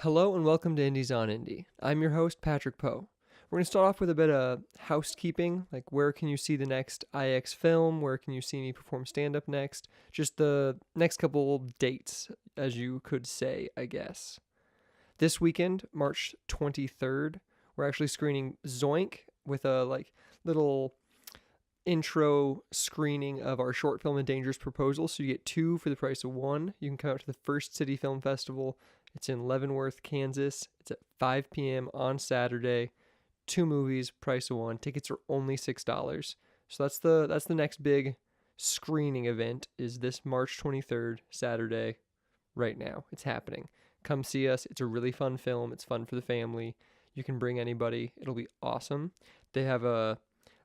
Hello and welcome to Indies on Indie. I'm your host, Patrick Poe. We're going to start off with a bit of housekeeping, like where can you see the next IX film, where can you see me perform stand-up next, just the next couple dates, as you could say, I guess. This weekend, March 23rd, we're actually screening Zoink with a little intro screening of our short film A Dangerous Proposal, so you get two for the price of one. You can come out to the First City Film Festival. It's in Leavenworth, Kansas. It's at 5 p.m. on Saturday. Two movies, price of one. Tickets are only $6. So that's the next big screening event is this March 23rd, Saturday, right now. It's happening. Come see us. It's a really fun film. It's fun for the family. You can bring anybody. It'll be awesome. They have a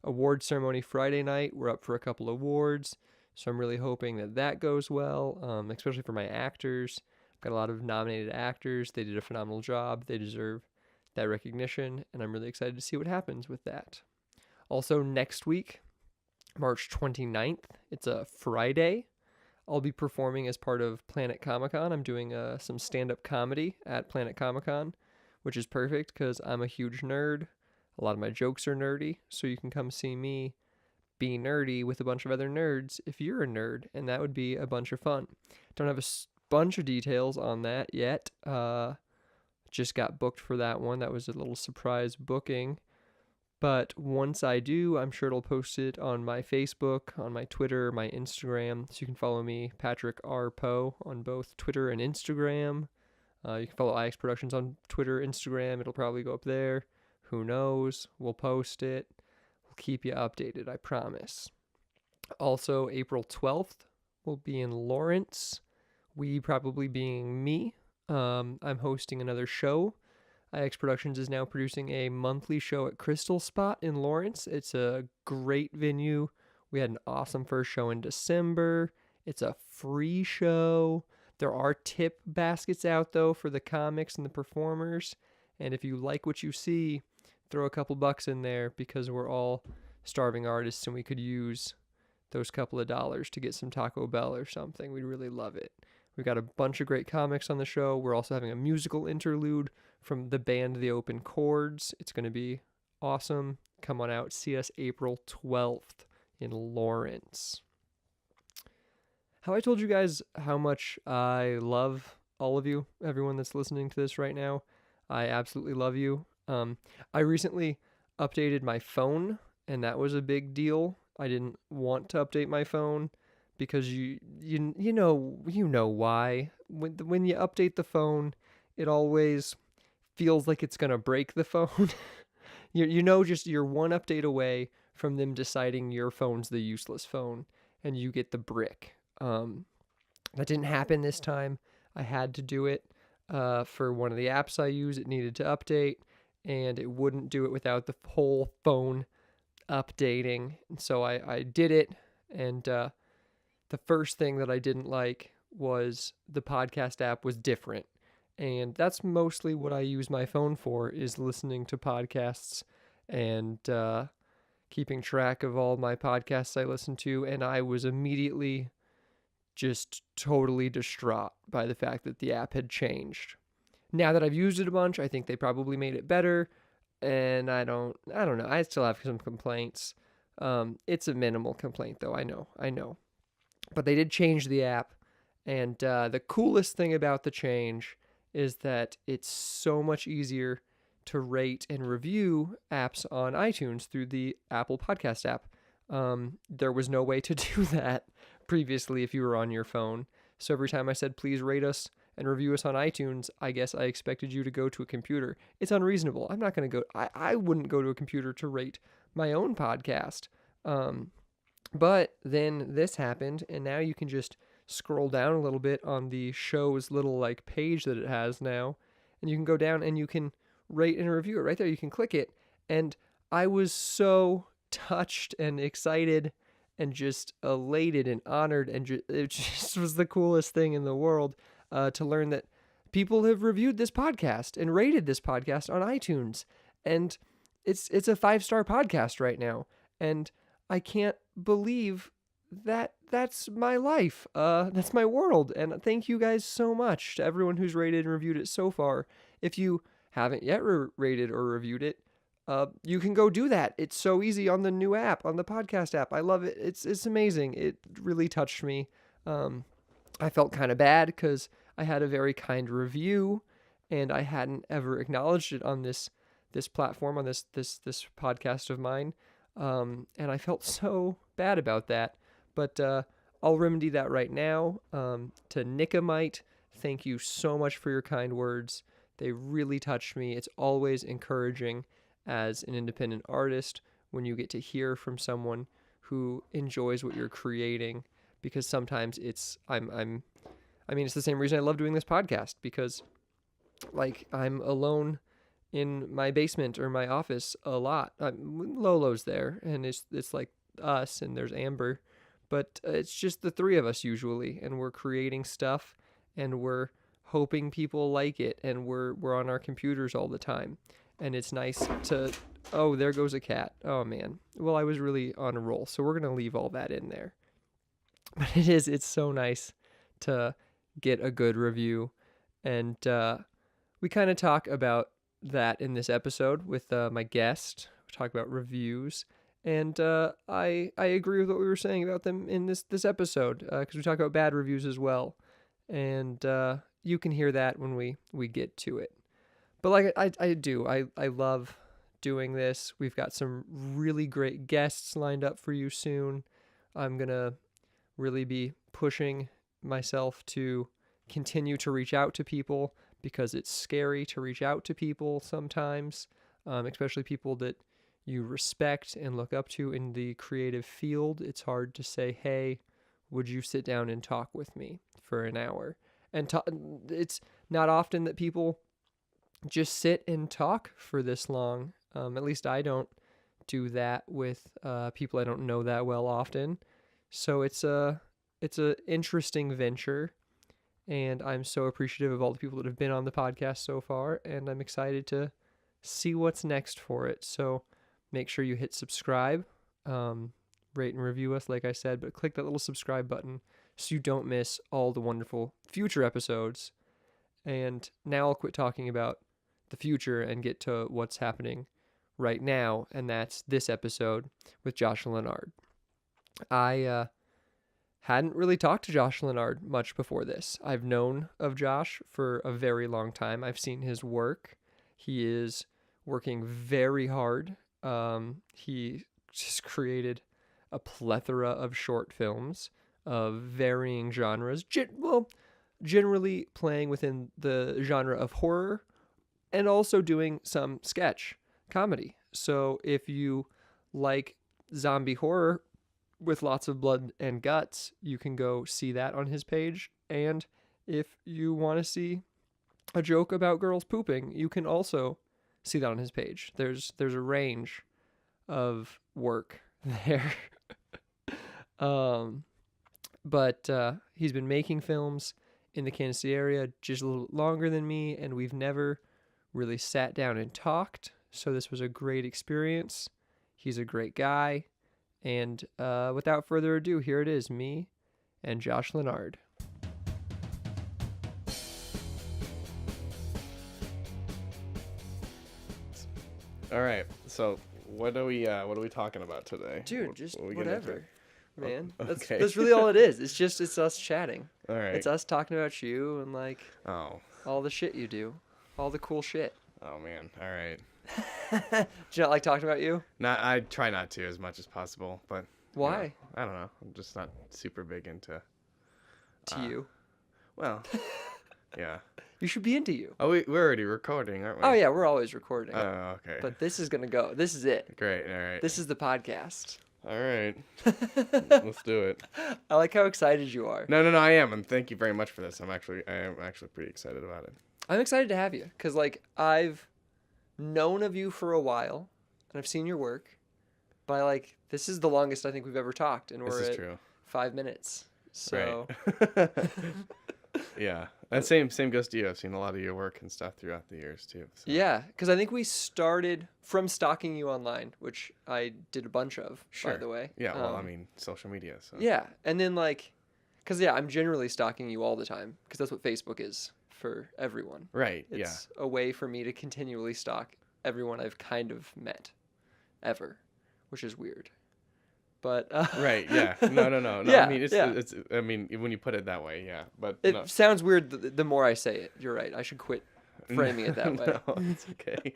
award ceremony Friday night. We're up for a couple awards. So I'm really hoping that goes well, especially for my actors. Got a lot of nominated actors. They did a phenomenal job. They deserve that recognition, and I'm really excited to see what happens with that. Also, next week, March 29th, it's a Friday. I'll be performing as part of Planet Comic-Con. I'm doing some stand-up comedy at Planet Comic-Con, which is perfect because I'm a huge nerd. A lot of my jokes are nerdy, so you can come see me be nerdy with a bunch of other nerds if you're a nerd, and that would be a bunch of fun. Don't have a bunch of details on that yet. Just got booked for that one. That was a little surprise booking. But once I do, I'm sure it'll post it on my Facebook, on my Twitter, my Instagram. So you can follow me, Patrick R. Poe, on both Twitter and Instagram. You can follow IX Productions on Twitter, Instagram. It'll probably go up there. Who knows? We'll post it. We'll keep you updated, I promise. Also, April 12th, we'll be in Lawrence. We probably being me. I'm hosting another show. IX Productions is now producing a monthly show at Crystal Spot in Lawrence. It's a great venue. We had an awesome first show in December. It's a free show. There are tip baskets out, though, for the comics and the performers. And if you like what you see, throw a couple bucks in there because we're all starving artists and we could use those couple of dollars to get some Taco Bell or something. We'd really love it. We've got a bunch of great comics on the show. We're also having a musical interlude from the band The Open Chords. It's going to be awesome. Come on out. See us April 12th in Lawrence. Have I told you guys how much I love all of you, everyone that's listening to this right now? I absolutely love you. I recently updated my phone, and that was a big deal. I didn't want to update my phone because you know why. When you update the phone, it always feels like it's gonna break the phone. Just you're one update away from them deciding your phone's the useless phone, and you get the brick. That didn't happen this time. I had to do it for one of the apps I use. It needed to update, and it wouldn't do it without the whole phone updating. And so I did it, and the first thing that I didn't like was the podcast app was different. And that's mostly what I use my phone for, is listening to podcasts and keeping track of all my podcasts I listen to. And I was immediately just totally distraught by the fact that the app had changed. Now that I've used it a bunch, I think they probably made it better. And I don't know. I still have some complaints. It's a minimal complaint, though. I know. But they did change the app, and the coolest thing about the change is that it's so much easier to rate and review apps on iTunes through the Apple Podcast app. There was no way to do that previously if you were on your phone. So every time I said, please rate us and review us on iTunes, I guess I expected you to go to a computer. It's unreasonable. I'm not going to go, I wouldn't go to a computer to rate my own podcast. But then this happened, and now you can just scroll down a little bit on the show's little page that it has now, and you can go down and you can rate and review it right there. You can click it, and I was so touched and excited and just elated and honored, and it just was the coolest thing in the world to learn that people have reviewed this podcast and rated this podcast on iTunes, and it's a 5-star podcast right now, and I can't believe that's my life. That's my world. And thank you guys so much to everyone who's rated and reviewed it so far. If you haven't yet rated or reviewed it, you can go do that. It's so easy on the new app, on the podcast app. I love it. It's amazing. It really touched me. I felt kind of bad because I had a very kind review, and I hadn't ever acknowledged it on this platform, on this podcast of mine. And I felt so bad about that. But I'll remedy that right now. To Nickemite, thank you so much for your kind words. They really touched me. It's always encouraging as an independent artist when you get to hear from someone who enjoys what you're creating, because sometimes it's I mean, it's the same reason I love doing this podcast, because like I'm alone in my basement or my office a lot. Lolo's there, and it's like us, and there's Amber, but it's just the three of us usually, and we're creating stuff, and we're hoping people like it, and we're on our computers all the time, and it's nice to. Oh, there goes a cat. Oh man. Well, I was really on a roll, so we're gonna leave all that in there. But it's so nice to get a good review, and we kind of talk about that in this episode with my guest. We talk about reviews, and I agree with what we were saying about them in this episode, because we talk about bad reviews as well, and you can hear that when we get to it. But like I love doing this. We've got some really great guests lined up for you soon. I'm gonna really be pushing myself to continue to reach out to people, because it's scary to reach out to people sometimes, especially people that you respect and look up to in the creative field. It's hard to say, hey, would you sit down and talk with me for an hour? And it's not often that people just sit and talk for this long. At least I don't do that with people I don't know that well often. So it's a interesting venture, and I'm so appreciative of all the people that have been on the podcast so far, and I'm excited to see what's next for it. So make sure you hit subscribe, rate and review us, like I said, but click that little subscribe button so you don't miss all the wonderful future episodes. And now I'll quit talking about the future and get to what's happening right now, and that's this episode with Josh Leonard. I hadn't really talked to Josh Leonard much before this. I've known of Josh for a very long time. I've seen his work. He is working very hard. He just created a plethora of short films of varying genres, generally playing within the genre of horror, and also doing some sketch comedy. So if you like zombie horror with lots of blood and guts, you can go see that on his page. And if you want to see a joke about girls pooping, you can also see that on his page. There's a range of work there. But he's been making films in the Kansas City area just a little longer than me, and we've never really sat down and talked. So this was a great experience. He's a great guy. And without further ado, here it is, me and Josh Leonard. All right. So what are we talking about today? Dude, just whatever, man. Okay. That's really all it is. It's us chatting. All right. It's us talking about you and like all the shit you do, all the cool shit. Oh man. All right. Do you not like talking about you? I try not to as much as possible, but why? I don't know. I'm just not super big into you. Well, yeah. You should be into you. Oh, we're already recording, aren't we? Oh yeah, we're always recording. Oh, okay. But this is gonna go. This is it. Great. All right. This is the podcast. All right. Let's do it. I like how excited you are. No, I am, and thank you very much for this. I am actually pretty excited about it. I'm excited to have you, because like I've known of you for a while, and I've seen your work, but this is the longest I think we've ever talked, and we're at true. 5 minutes. So right. Yeah. And same goes to you. I've seen a lot of your work and stuff throughout the years too. So. Yeah, because I think we started from stalking you online, which I did a bunch of, by the way. Yeah, well, I mean, social media. So. Yeah, and then like, because yeah, I'm generally stalking you all the time, because that's what Facebook is for everyone. Right, It's a way for me to continually stalk everyone I've kind of met, ever, which is weird. But right, yeah, no. Yeah, I mean, it's. I mean, when you put it that way, yeah. But it sounds weird the more I say it. You're right. I should quit framing it that way. No, it's okay.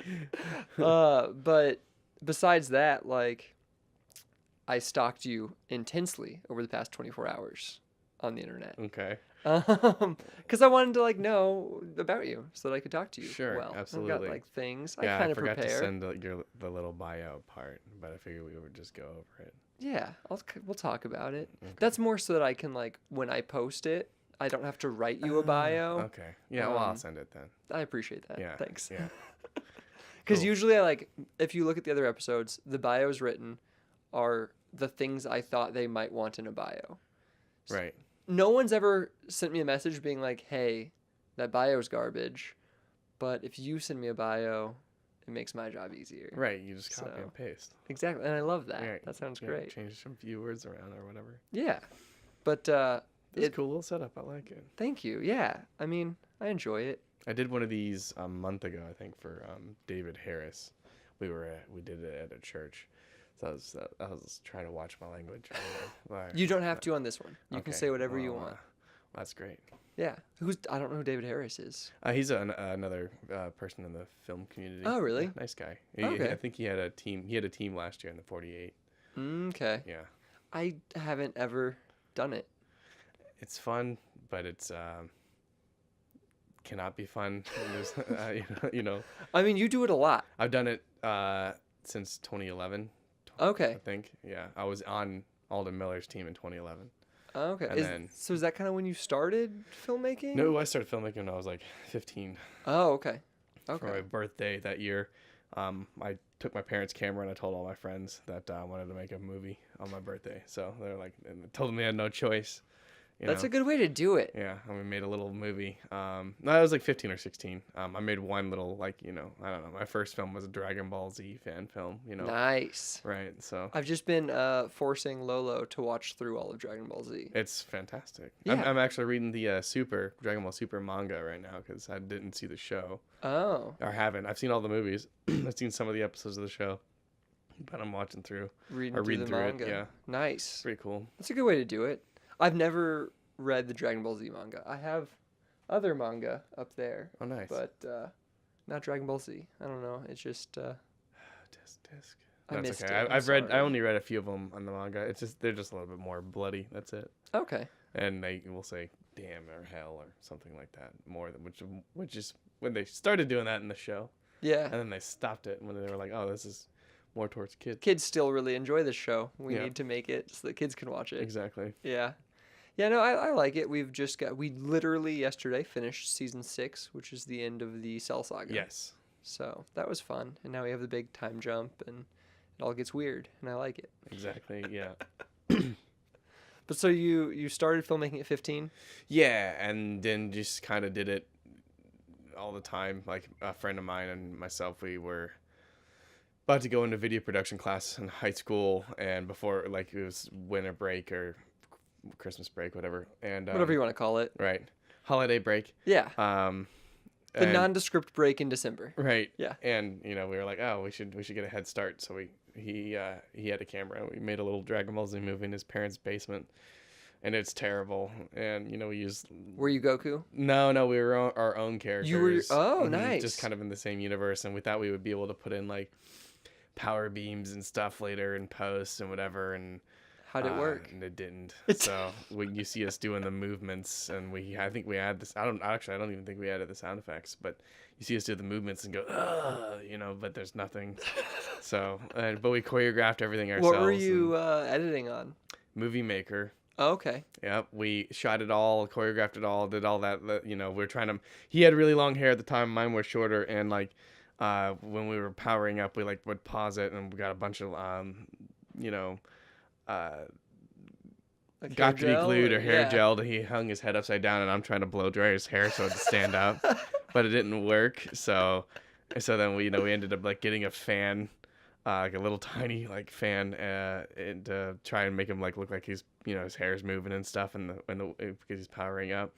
But besides that, like, I stalked you intensely over the past 24 hours on the internet. Okay. Because I wanted to like know about you so that I could talk to you. Sure, well, absolutely. I've got like things. Yeah, I kind I of forgot prepare. to send the little bio part, but I figured we would just go over it. Yeah, we'll talk about it. Okay. That's more so that I can like when I post it, I don't have to write you a bio. Okay. Yeah, well, I'll send it then. I appreciate that. Yeah. Thanks. Yeah. Because Cool. usually I like if you look at the other episodes, the bios written are the things I thought they might want in a bio. Right. No one's ever sent me a message being like, "Hey, that bio's garbage," but if you send me a bio, it makes my job easier. Right. You just copy So- and paste. Exactly, and I love that. Right. That sounds Yeah, great. change some few words around or whatever. Yeah, but It's a cool little setup. I like it. thank you. Yeah, I mean, I enjoy it. I did one of these a month ago, I think, for David Harris. We did it at a church. So I was trying to watch my language. You don't have to on this one. You can Okay, say whatever you well, want. That's great. Yeah. I don't know who David Harris is. He's another person in the film community. Oh, really? Yeah, nice guy. Okay. I think he had a team. He had a team last year in the 48. Okay. Yeah, I haven't ever done it. it's fun, but it's cannot be fun. You know, I mean, you do it a lot. I've done it since 2011. Okay. I think. Yeah, I was on Alden Miller's team in 2011. Okay. And So is that kind of when you started filmmaking? No, I started filmmaking when I was like 15. Oh, okay. For my Okay. birthday that year, I took my parents' camera and I told all my friends that I wanted to make a movie on my birthday. So they're like, and they told me I had no choice. That's a good way to do it. Yeah, and we made a little movie. No, I was like 15 or 16. I made one little, like, I don't know. My first film was a Dragon Ball Z fan film, Nice. Right, so I've just been forcing Lolo to watch through all of Dragon Ball Z. it's fantastic. Yeah. I'm actually reading the Dragon Ball Super manga right now because I didn't see the show. Oh. Or haven't. I've seen all the movies. I've seen some of the episodes of the show, but I'm watching through. Reading through manga. it, yeah. Nice. Pretty cool. That's a good way to do it. I've never read the Dragon Ball Z manga. I have other manga up there, Oh, nice. but not Dragon Ball Z. I don't know. It's just Disc. I That's missed okay. it. I'm I've read. I sorry. only read a few of them on the manga. It's just they're just a little bit more bloody. That's it. Okay. And they will say "damn" or "hell" or something like that more than which is when they started doing that in the show, Yeah. and then they stopped it when they were like, "Oh, this is more towards kids." Kids still really enjoy this show. We Yeah. need to make it so that kids can watch it. Exactly. Yeah. Yeah, no, I like it. We literally yesterday finished season 6, which is the end of the Cell Saga. Yes. So that was fun. And now we have the big time jump and it all gets weird and I like it. Exactly. Yeah. But so you started filmmaking at 15? Yeah, and then just kind of did it all the time. Like a friend of mine and myself, we were about to go into video production class in high school, and before, like, it was winter break or Christmas break, whatever, and Whatever you want to call it. right, holiday break. Yeah. The And- nondescript break in December. right. Yeah. And we were like, oh, we should get a head start. So he had a camera. We made a little Dragon Ball Z movie in his parents' basement, and it's terrible. And we used Were you Goku? no, we were our own characters. You were Mhm, nice. Just kind of in the same universe, and we thought we would be able to put in like power beams and stuff later in post and whatever, and How'd it work? and it didn't. So you see us doing the movements, and I think we had this. I don't even think we added the sound effects, but you see us do the movements and go, but there's nothing. So, but we choreographed everything ourselves. What were you editing on? Movie Maker. Oh, okay. Yep, we shot it all, choreographed it all, did all that. We were trying to. He had really long hair at the time. Mine were shorter, and like when we were powering up, we like would pause it, and we got a bunch of Like hair got to be gel glued or hair yeah. gelled. He hung his head upside down, and I'm trying to blow dry his hair so it would stand up, but it didn't work. So then we ended up like getting a fan, like a little tiny like fan, and try and make him like look like he's his hair's moving and stuff, and because he's powering up.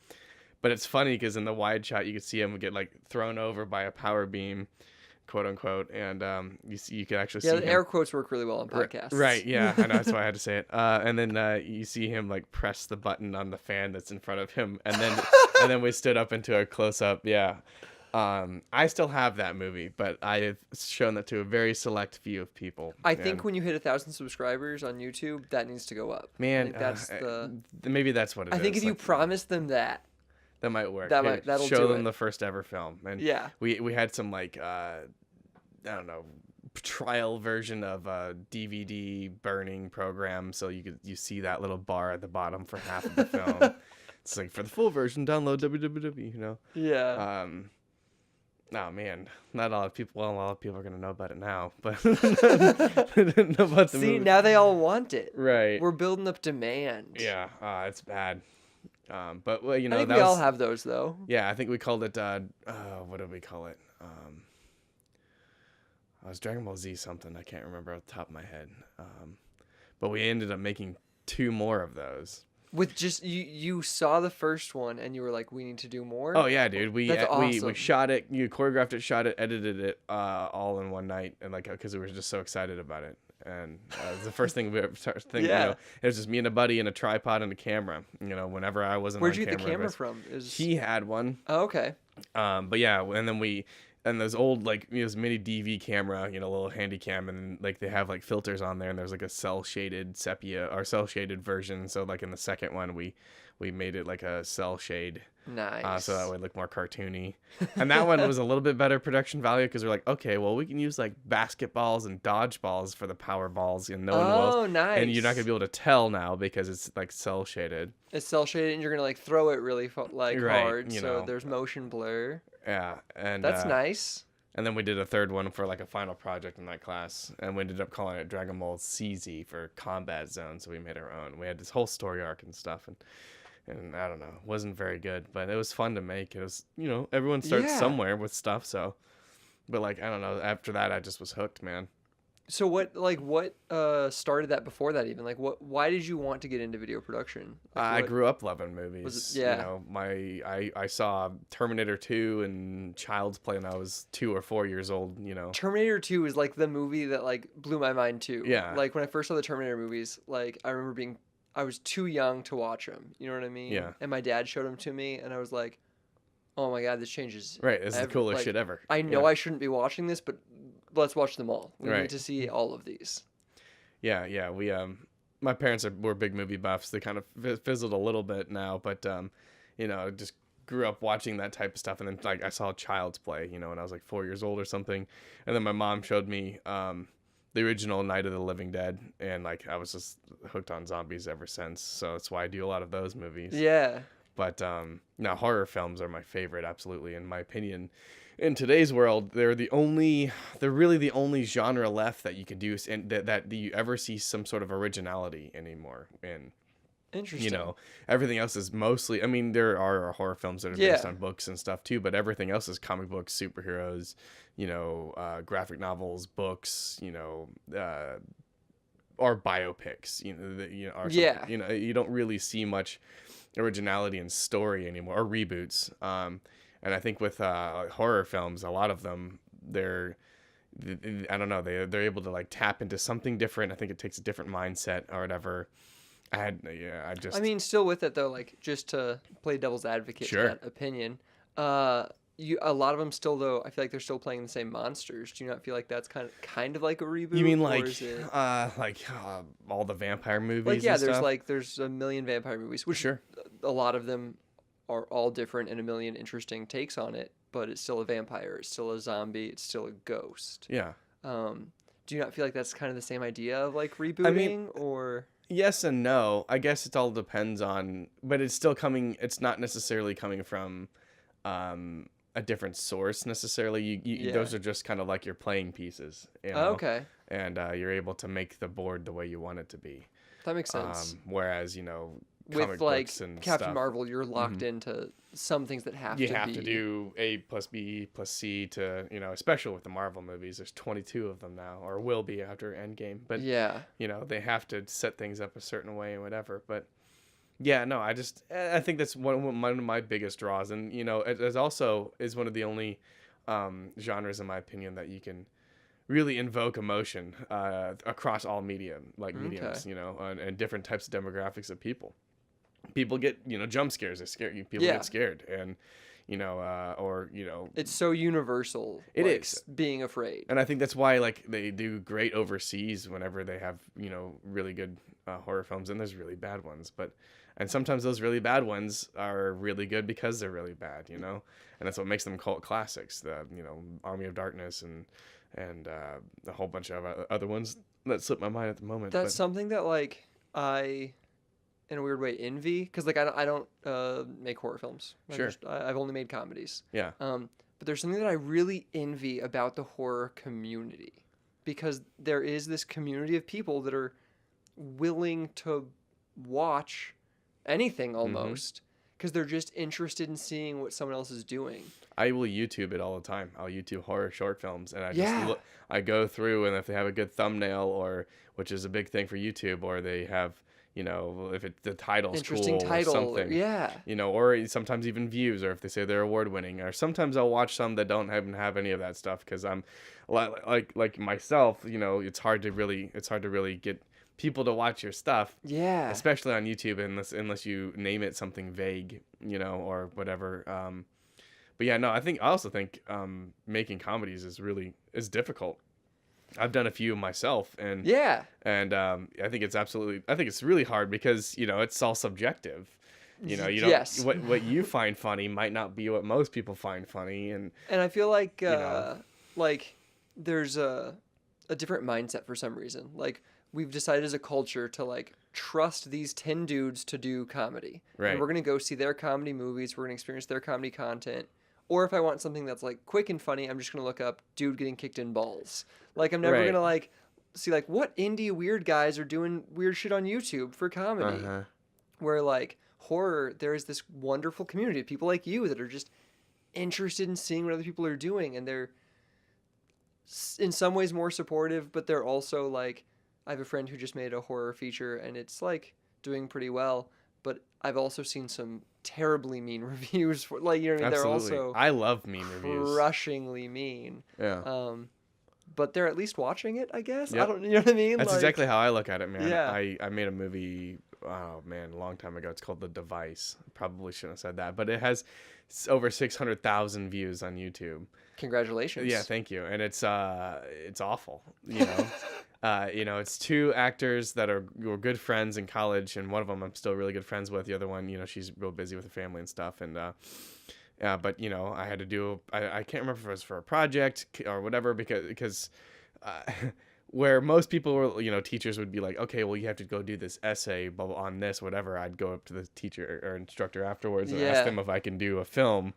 But it's funny because in the wide shot you could see him get like thrown over by a power beam, quote unquote, and you could actually see Yeah, him. the air quotes work really well on podcasts. Right, yeah, I know, that's why I had to say it. And then you see him like press the button on the fan that's in front of him, and then we stood up into a close up. Yeah, I still have that movie, but I've shown that to a very select few of people. I think when you hit 1,000 subscribers on YouTube, that needs to go up. Man, I think that's maybe that's what it is. I think if you promise them that might work. that'll show do them it. the first ever film, and yeah, we had some like I don't know, trial version of a DVD burning program, so you see that little bar at the bottom for half of the film. It's like, for the full version, download www. Yeah. Oh man, not a lot of people. Well, a lot of people are gonna know about it now, but they didn't know about the See, movie. now they all want it. Right. We're building up demand. Yeah, it's bad. But well, I think we all have those though. Yeah, I think we called it. What did we call it? I was Dragon Ball Z something. I can't remember off the top of my head. But we ended up making 2 more of those. With just you saw the first one and you were like, we need to do more. Oh yeah, dude. We awesome. shot it. You choreographed it, shot it, edited it, all in one night, and like because we were just so excited about it. And it was the first thing we ever started thinking. Yeah. It was just me and a buddy and a tripod and a camera. Whenever I wasn't. Where'd on you get the camera but from? He had one. Oh, okay. But yeah, and then and those old like this mini DV camera, little handy cam, and like they have like filters on there, and there's like a cell shaded sepia or cell shaded version. So like in the second one, we made it like a cell shade. Nice. So that would look more cartoony. And that one was a little bit better production value because we're like, okay, well we can use like basketballs and dodgeballs for the power balls, and no one will. Oh, nice. And you're not gonna be able to tell now because it's like cell shaded. It's cell shaded, and you're gonna like throw it really Right, hard, so there's motion blur. Yeah, and That's nice. And then we did a third one for like a final project in that class, and we ended up calling it Dragon Ball CZ for Combat Zone. So we made our own. We had this whole story arc and stuff, and I don't know, it wasn't very good, but it was fun to make. It was, everyone starts somewhere with stuff. So, but like I don't know, after that I just was hooked, man. So what started that before that even? Like why did you want to get into video production? I grew up loving movies. Was it, yeah. I saw Terminator 2 and Child's Play when I was 2 or 4 years old, Terminator 2 is like the movie that like blew my mind too. Yeah. Like when I first saw the Terminator movies, like I remember I was too young to watch them. You know what I mean? Yeah. And my dad showed them to me, and I was like, oh my God, this changes. Right. This is the coolest shit ever. I know I shouldn't be watching this, but let's watch them all. We Right. need to see all of these. Yeah. We my parents were big movie buffs. They kind of fizzled a little bit now, but just grew up watching that type of stuff. And then like I saw Child's Play, when I was like 4 years old or something, and then my mom showed me the original Night of the Living Dead, and like I was just hooked on zombies ever since. So that's why I do a lot of those movies. Yeah. But now horror films are my favorite, absolutely, in my opinion. In today's world, they're really the only genre left that you can do, and that you ever see some sort of originality anymore in. Interesting. Everything else is mostly, I mean, there are horror films that are based on books and stuff too, but everything else is comic books, superheroes, graphic novels, books, or biopics, or something. You don't really see much originality in story anymore, or reboots. And I think with horror films, a lot of them, I don't know, they're able to like tap into something different. I think it takes a different mindset or whatever. I mean, still with it though, like just to play devil's advocate to that opinion, a lot of them still though, I feel like they're still playing the same monsters. Do you not feel like that's kind of like a reboot? You mean all the vampire movies? Like yeah, and stuff? there's a million vampire movies, which a lot of them are all different and a million interesting takes on it, but it's still a vampire, it's still a zombie, it's still a ghost. Yeah. Do you not feel like that's kind of the same idea of like rebooting or? Yes and no. I guess it all depends on, but it's still coming. It's not necessarily coming from a different source necessarily. Those are just kind of like your playing pieces. Okay. And you're able to make the board the way you want it to be. That makes sense. Whereas, With comic like books and Captain stuff, Marvel, you're locked into some things that have you to have be. to do A plus B plus C to, especially with the Marvel movies. There's 22 of them now, or will be after Endgame. But, Yeah. they have to set things up a certain way and whatever. But yeah, no, I think that's one of my biggest draws. And, it also is one of the only genres, in my opinion, that you can really invoke emotion across all mediums, and different types of demographics of people. People get, jump scares. People Yeah. get scared, and It's so universal. It like, is. being afraid. and I think that's why like they do great overseas whenever they have really good horror films, and there's really bad ones, and sometimes those really bad ones are really good because they're really bad, and that's what makes them cult classics. The Army of Darkness and a whole bunch of other ones that slip my mind at the moment. That's something that like I, in a weird way, envy, because like I don't make horror films. Sure. I've only made comedies. Yeah. But there's something that I really envy about the horror community, because there is this community of people that are willing to watch anything almost, because they're just interested in seeing what someone else is doing. I will YouTube it all the time. I'll YouTube horror short films, and Yeah. I go through, and if they have a good thumbnail, which is a big thing for YouTube, or they have, if the title's Interesting cool title, or something, yeah. or sometimes even views, or if they say they're award winning, or sometimes I'll watch some that don't even have any of that stuff, because I'm like myself, it's hard to really get people to watch your stuff, Yeah. especially on YouTube, unless you name it something vague, or whatever. But yeah, no, I also think making comedies is difficult. I've done a few myself, and Yeah. I think it's really hard because it's all subjective. You don't, Yes. what you find funny might not be what most people find funny, and And I feel like know. like there's a different mindset for some reason. Like we've decided as a culture to like trust these 10 dudes to do comedy. Right. And we're going to go see their comedy movies, we're going to experience their comedy content. Or if I want something that's like quick and funny, I'm just going to look up dude getting kicked in balls. Like I'm never Right. going to like see like what indie weird guys are doing weird shit on YouTube for comedy. Where like horror, there is this wonderful community of people like you that are just interested in seeing what other people are doing, and they're in some ways more supportive, but they're also like, I have a friend who just made a horror feature and it's like doing pretty well, but I've also seen some terribly mean reviews for, like, you know what I mean? Absolutely. They're also I love mean reviews. crushingly mean. Yeah. But they're at least watching it, I guess. Yep. I don't, you know what I mean? That's like, exactly how I look at it, man. Yeah. I made a movie, oh man, a long time ago. It's called The Device. Probably shouldn't have said that, but it has over 600,000 views on YouTube. Congratulations. Yeah, thank you. And it's awful, it's two actors that were good friends in college, and one of them I'm still really good friends with. The other one, she's real busy with her family and stuff, and but I had to do I can't remember if it was for a project or whatever, because where most people were, teachers would be like, okay, well, you have to go do this essay on this, whatever. I'd go up to the teacher or instructor afterwards and ask them if I can do a film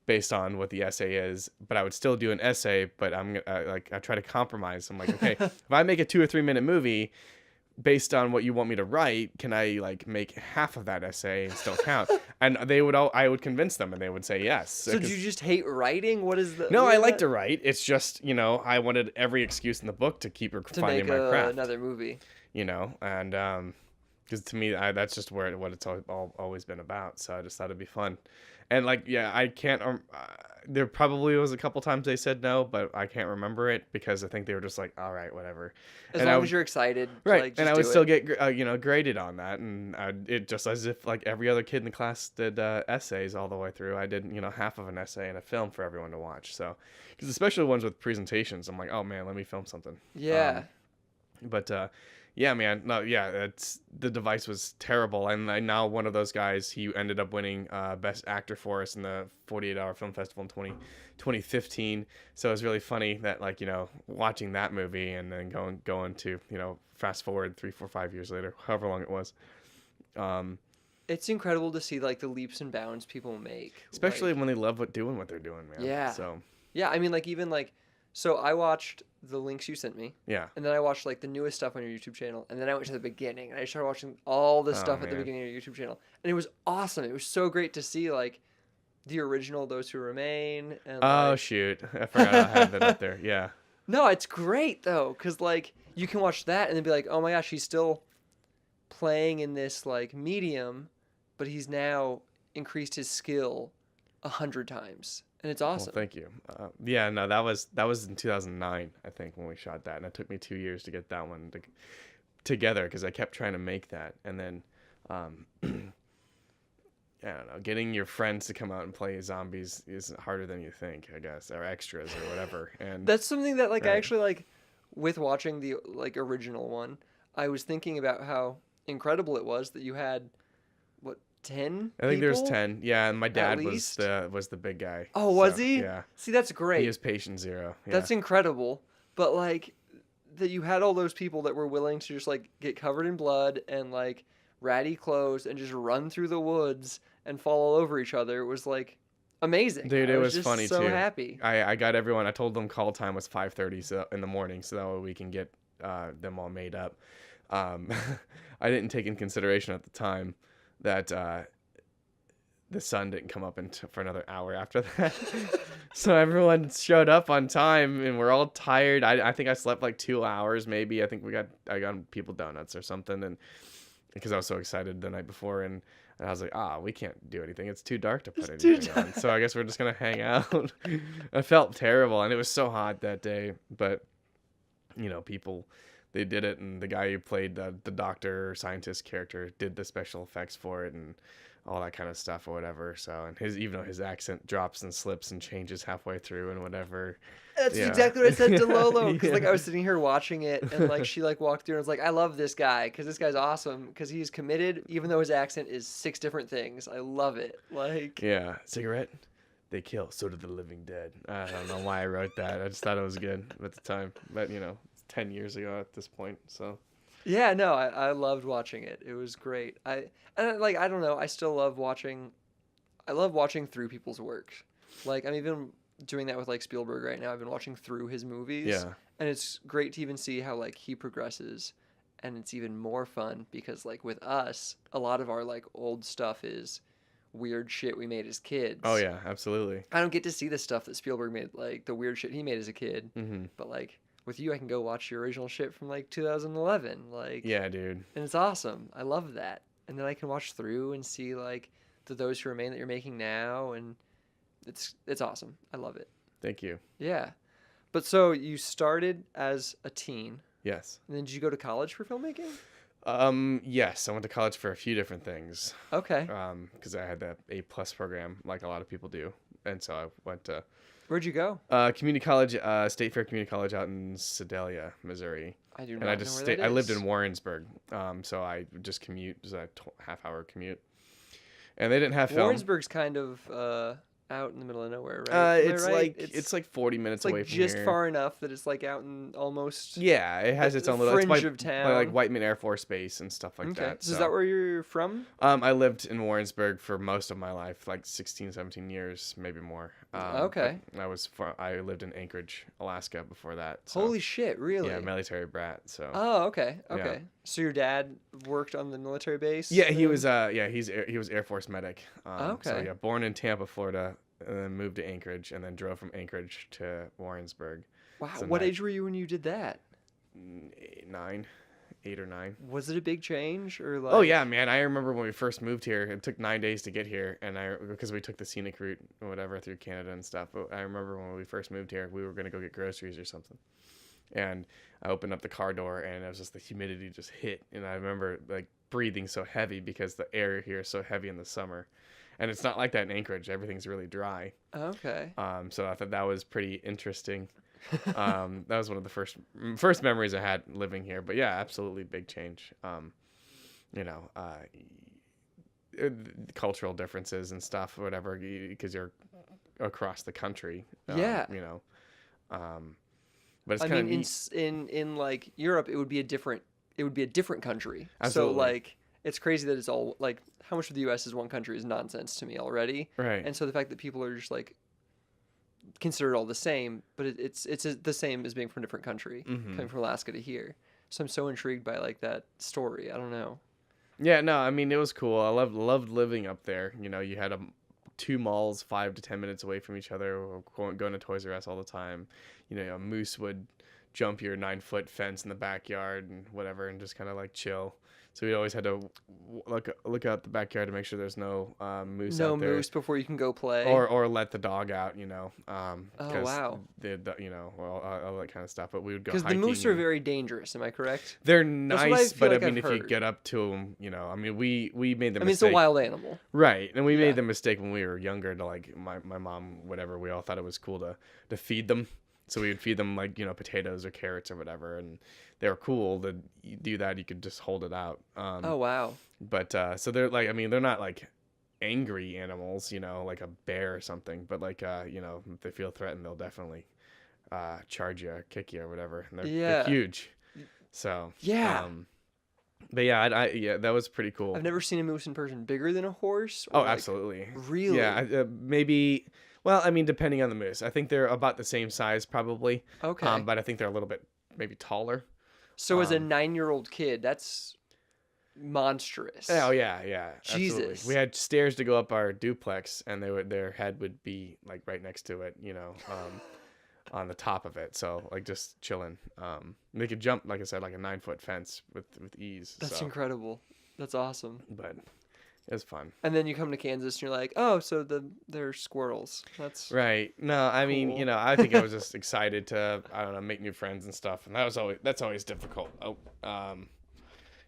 based on what the essay is, but I would still do an essay, but I try to compromise. I'm like, okay, if I make a 2 or 3 minute movie based on what you want me to write, can I like make half of that essay and still count? And I would convince them, and they would say yes. So do you just hate writing? What is the... No, I like to write. It's just, I wanted every excuse in the book to keep refining my craft. To make another movie. And because to me, that's just what it's always been about. So I just thought it'd be fun. And like, yeah, I can't. There probably was a couple times they said no, but I can't remember it because I think they were just like, all right, whatever. As long as you're excited, right? Like, and I would still get graded on that, and it just as if like every other kid in the class did essays all the way through. I did half of an essay and a film for everyone to watch. So, because especially ones with presentations, I'm like, oh man, let me film something. Yeah. Yeah, man. No, yeah, The Device was terrible. And now one of those guys, he ended up winning Best Actor for us in the 48-Hour Film Festival in 2015. So it was really funny that, like, watching that movie and then going to, fast forward 3, 4, 5 years later, however long it was. It's incredible to see, like, the leaps and bounds people make. Especially when they love doing what they're doing, man. Yeah. So. Yeah, I mean, like, even, like, So I watched the links you sent me, Yeah. and then I watched like the newest stuff on your YouTube channel, and then I went to the beginning and I started watching all the Oh, stuff at the man. beginning of your YouTube channel, and it was awesome. It was so great to see like the original Those Who Remain, and Oh, like shoot. I forgot I had that up there. Yeah. no, it's great though, cause like you can watch that and then be like, oh my gosh, he's still playing in this like medium, but he's now increased his skill 100 times, and it's Well, awesome. thank you. Yeah, no, that was in 2009, I think, when we shot that, and it took me 2 years to get that one together because I kept trying to make that, and then, I don't know, getting your friends to come out and play zombies is harder than you think, I guess, or extras or whatever. And That's something that like I right. actually like with watching the like original one. I was thinking about how incredible it was that you had what 10 I think there's people? 10. Yeah, and my dad was least? the big guy. Oh, was So, he? Yeah, See, that's he great. is patient zero. Yeah. That's incredible. But like that you had all those people that were willing to just like get covered in blood and like ratty clothes and just run through the woods and fall all over each other. It was like amazing. Dude, I it was was just funny so too. happy. I got everyone. I told them call time was 5:30 in the morning, so that way we can get them all made up. I didn't take in consideration at the time that the sun didn't come up for another hour after that. So everyone showed up on time, and we're all tired. I think I slept like 2 hours, maybe. I got people donuts or something, and because I was so excited the night before, and I was like, we can't do anything. It's too dark to put It's too anything on. So I guess we're just gonna hang out. I felt terrible, and it was so hot that day. But people, they did it, and the guy who played the doctor or scientist character did the special effects for it, and all that kind of stuff or whatever. So, and even though his accent drops and slips and changes halfway through and whatever. That's Yeah. exactly what I said to Lolo because like Yeah. I was sitting here watching it and like she like walked through and was like, I love this guy because this guy's awesome because he's committed even though his accent is 6 different things. I love it. Like Yeah, cigarette. They kill. So do the living dead. I don't know why I wrote that. I just thought it was good at the time. But it's 10 years ago at this point. So yeah, no, I loved watching it. It was great. I don't know. I still love watching. I love watching through people's work. Like I'm even doing that with like Spielberg right now. I've been watching through his movies. yeah, And it's great to even see how like he progresses, and it's even more fun because like with us, a lot of our like old stuff is weird shit we made as kids. oh yeah, absolutely. I don't get to see the stuff that Spielberg made, like the weird shit he made as a kid. Hmm. But like with you, I can go watch your original shit from like 2011. Like Yeah, dude. and it's awesome. I love that. And then I can watch through and see like the Those Who Remain that you're making now, and it's awesome. I love it. Thank you. Yeah. But so you started as a teen, Yes. and then did you go to college for filmmaking? Yes, I went to college for a few different things. Okay. Because I had that A+ program, like a lot of people do, and so I went to Where'd you go? community college, State Fair Community College out in Sedalia, Missouri. I do not And I know just where stayed. that I lived is. in Warrensburg, so I would just commute. It was a half-hour commute, and they didn't have film. Warrensburg's kind of out in the middle of nowhere, right? Am I It's right? like it's like 40 minutes it's away like from just here. far enough that it's like out in almost. Yeah, it has its own little fringe it's of by town. like Whiteman Air Force Base and stuff like Okay. that. So is that where you're from? I lived in Warrensburg for most of my life, like 16, 17 years, maybe more. Okay. I lived in Anchorage, Alaska before that. So, Holy shit! Really? yeah, military brat. So Oh, okay. Yeah. Okay. So your dad worked on the military base? yeah, he then? was he was Air Force medic. So Okay. yeah, born in Tampa, Florida, and then moved to Anchorage, and then drove from Anchorage to Warrensburg. Wow. So What nice. age were you when you did that? 8 or 9. Was it a big change or like? Oh yeah, man! I remember when we first moved here. It took 9 days to get here, and because we took the scenic route or whatever through Canada and stuff. But I remember when we first moved here, we were gonna go get groceries or something, and I opened up the car door, and it was just the humidity just hit, and I remember like breathing so heavy because the air here is so heavy in the summer, and it's not like that in Anchorage. Everything's really dry. Okay. So I thought that was pretty interesting. That was one of the first memories I had living here. But yeah, absolutely big change. Cultural differences and stuff, or whatever, because you're across the country. Yeah. But it's I kind of mean, neat. in like Europe, it would be a different country. Absolutely. So like, it's crazy that it's all like how much of the U.S. is one country is nonsense to me already. Right. And so the fact that people are just like consider it all the same, but it's the same as being from a different country, coming from Alaska to here. So I'm so intrigued by like that story. I don't know. Yeah, no, I mean it was cool. I loved living up there. You know, you had two malls 5 to 10 minutes away from each other. Going to Toys R Us all the time. You know, a moose would jump your 9-foot fence in the backyard and whatever, and just kind of like chill. So we always had to look out the backyard to make sure there's no moose No out there. moose before you can go play. Or let the dog out, you know. Oh, wow. You know, all that kind of stuff. But we would go Because the hiking. moose are very dangerous. Am I correct? They're That's what I nice, feel but like I mean, I've if you heard. get up to them, you know, I mean, we made the I mean, it's mistake. a wild animal. Right, and we Yeah. made the mistake when we were younger to like my mom, whatever. We all thought it was cool to feed them, so we would feed them like, you know, potatoes or carrots or whatever, and they were cool to do that. You could just hold it out. Oh, wow. But so they're like, I mean, they're not like angry animals, you know, like a bear or something. But like, you know, if they feel threatened, they'll definitely charge you, or kick you, or whatever. And they're Yeah. huge. So Yeah. but yeah, yeah, that was pretty cool. I've never seen a moose in person. Bigger than a horse? Oh, Or, like, absolutely. Really? Yeah, maybe. Well, I mean, depending on the moose, I think they're about the same size, probably. Okay. But I think they're a little bit maybe taller. So as a 9-year-old kid, that's monstrous. Oh yeah, absolutely. Jesus. We had stairs to go up our duplex, and their head would be like right next to it, you know, on the top of it. So like just chilling. They could jump, like I said, like a 9-foot fence with ease. That's so. incredible. That's awesome. But it was fun. And then you come to Kansas and you're like, oh, so they're squirrels. That's Right. No, I mean, Cool. you know, I think I was just excited to, I don't know, make new friends and stuff, and that's always difficult.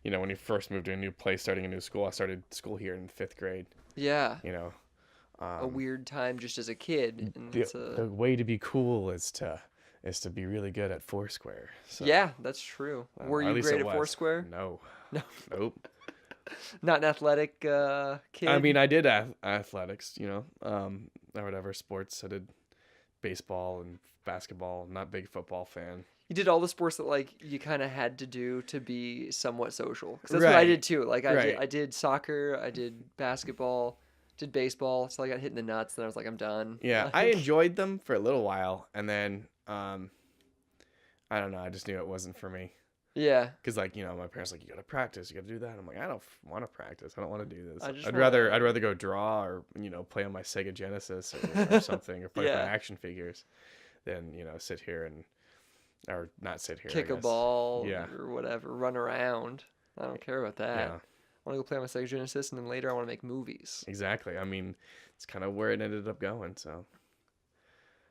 You know, when you first move to a new place, starting a new school. I started school here in 5th grade. yeah, You know, a weird time just as a kid. And the way to be cool is to be really good at Foursquare. So, yeah, that's true. Were or at you least great it at was. Foursquare? No. No. Nope. Not an athletic kid? I mean, I did athletics, you know, or whatever, sports. I did baseball and basketball. Not big football fan. You did all the sports that like you kind of had to do to be somewhat social. 'Cause that's what I Right. did too. Like Right. I did soccer, I did basketball, did baseball. So I got hit in the nuts, and I was like, I'm done. Yeah, I Like, enjoyed them for a little while, and then I don't know. I just knew it wasn't for me. yeah. Cause like, you know, my parents like, you gotta practice, you gotta do that. I'm like, I don't want to practice. I don't want to do this. I just I'd wanna- rather go draw or, you know, play on my Sega Genesis or something, or play with my Yeah. action figures, than, you know, sit here or not sit here. I Kick a guess. ball Yeah. or whatever, run around. I don't care about that. Yeah, I want to go play on my Sega Genesis, and then later I want to make movies. exactly. I mean, it's kind of where it ended up going. So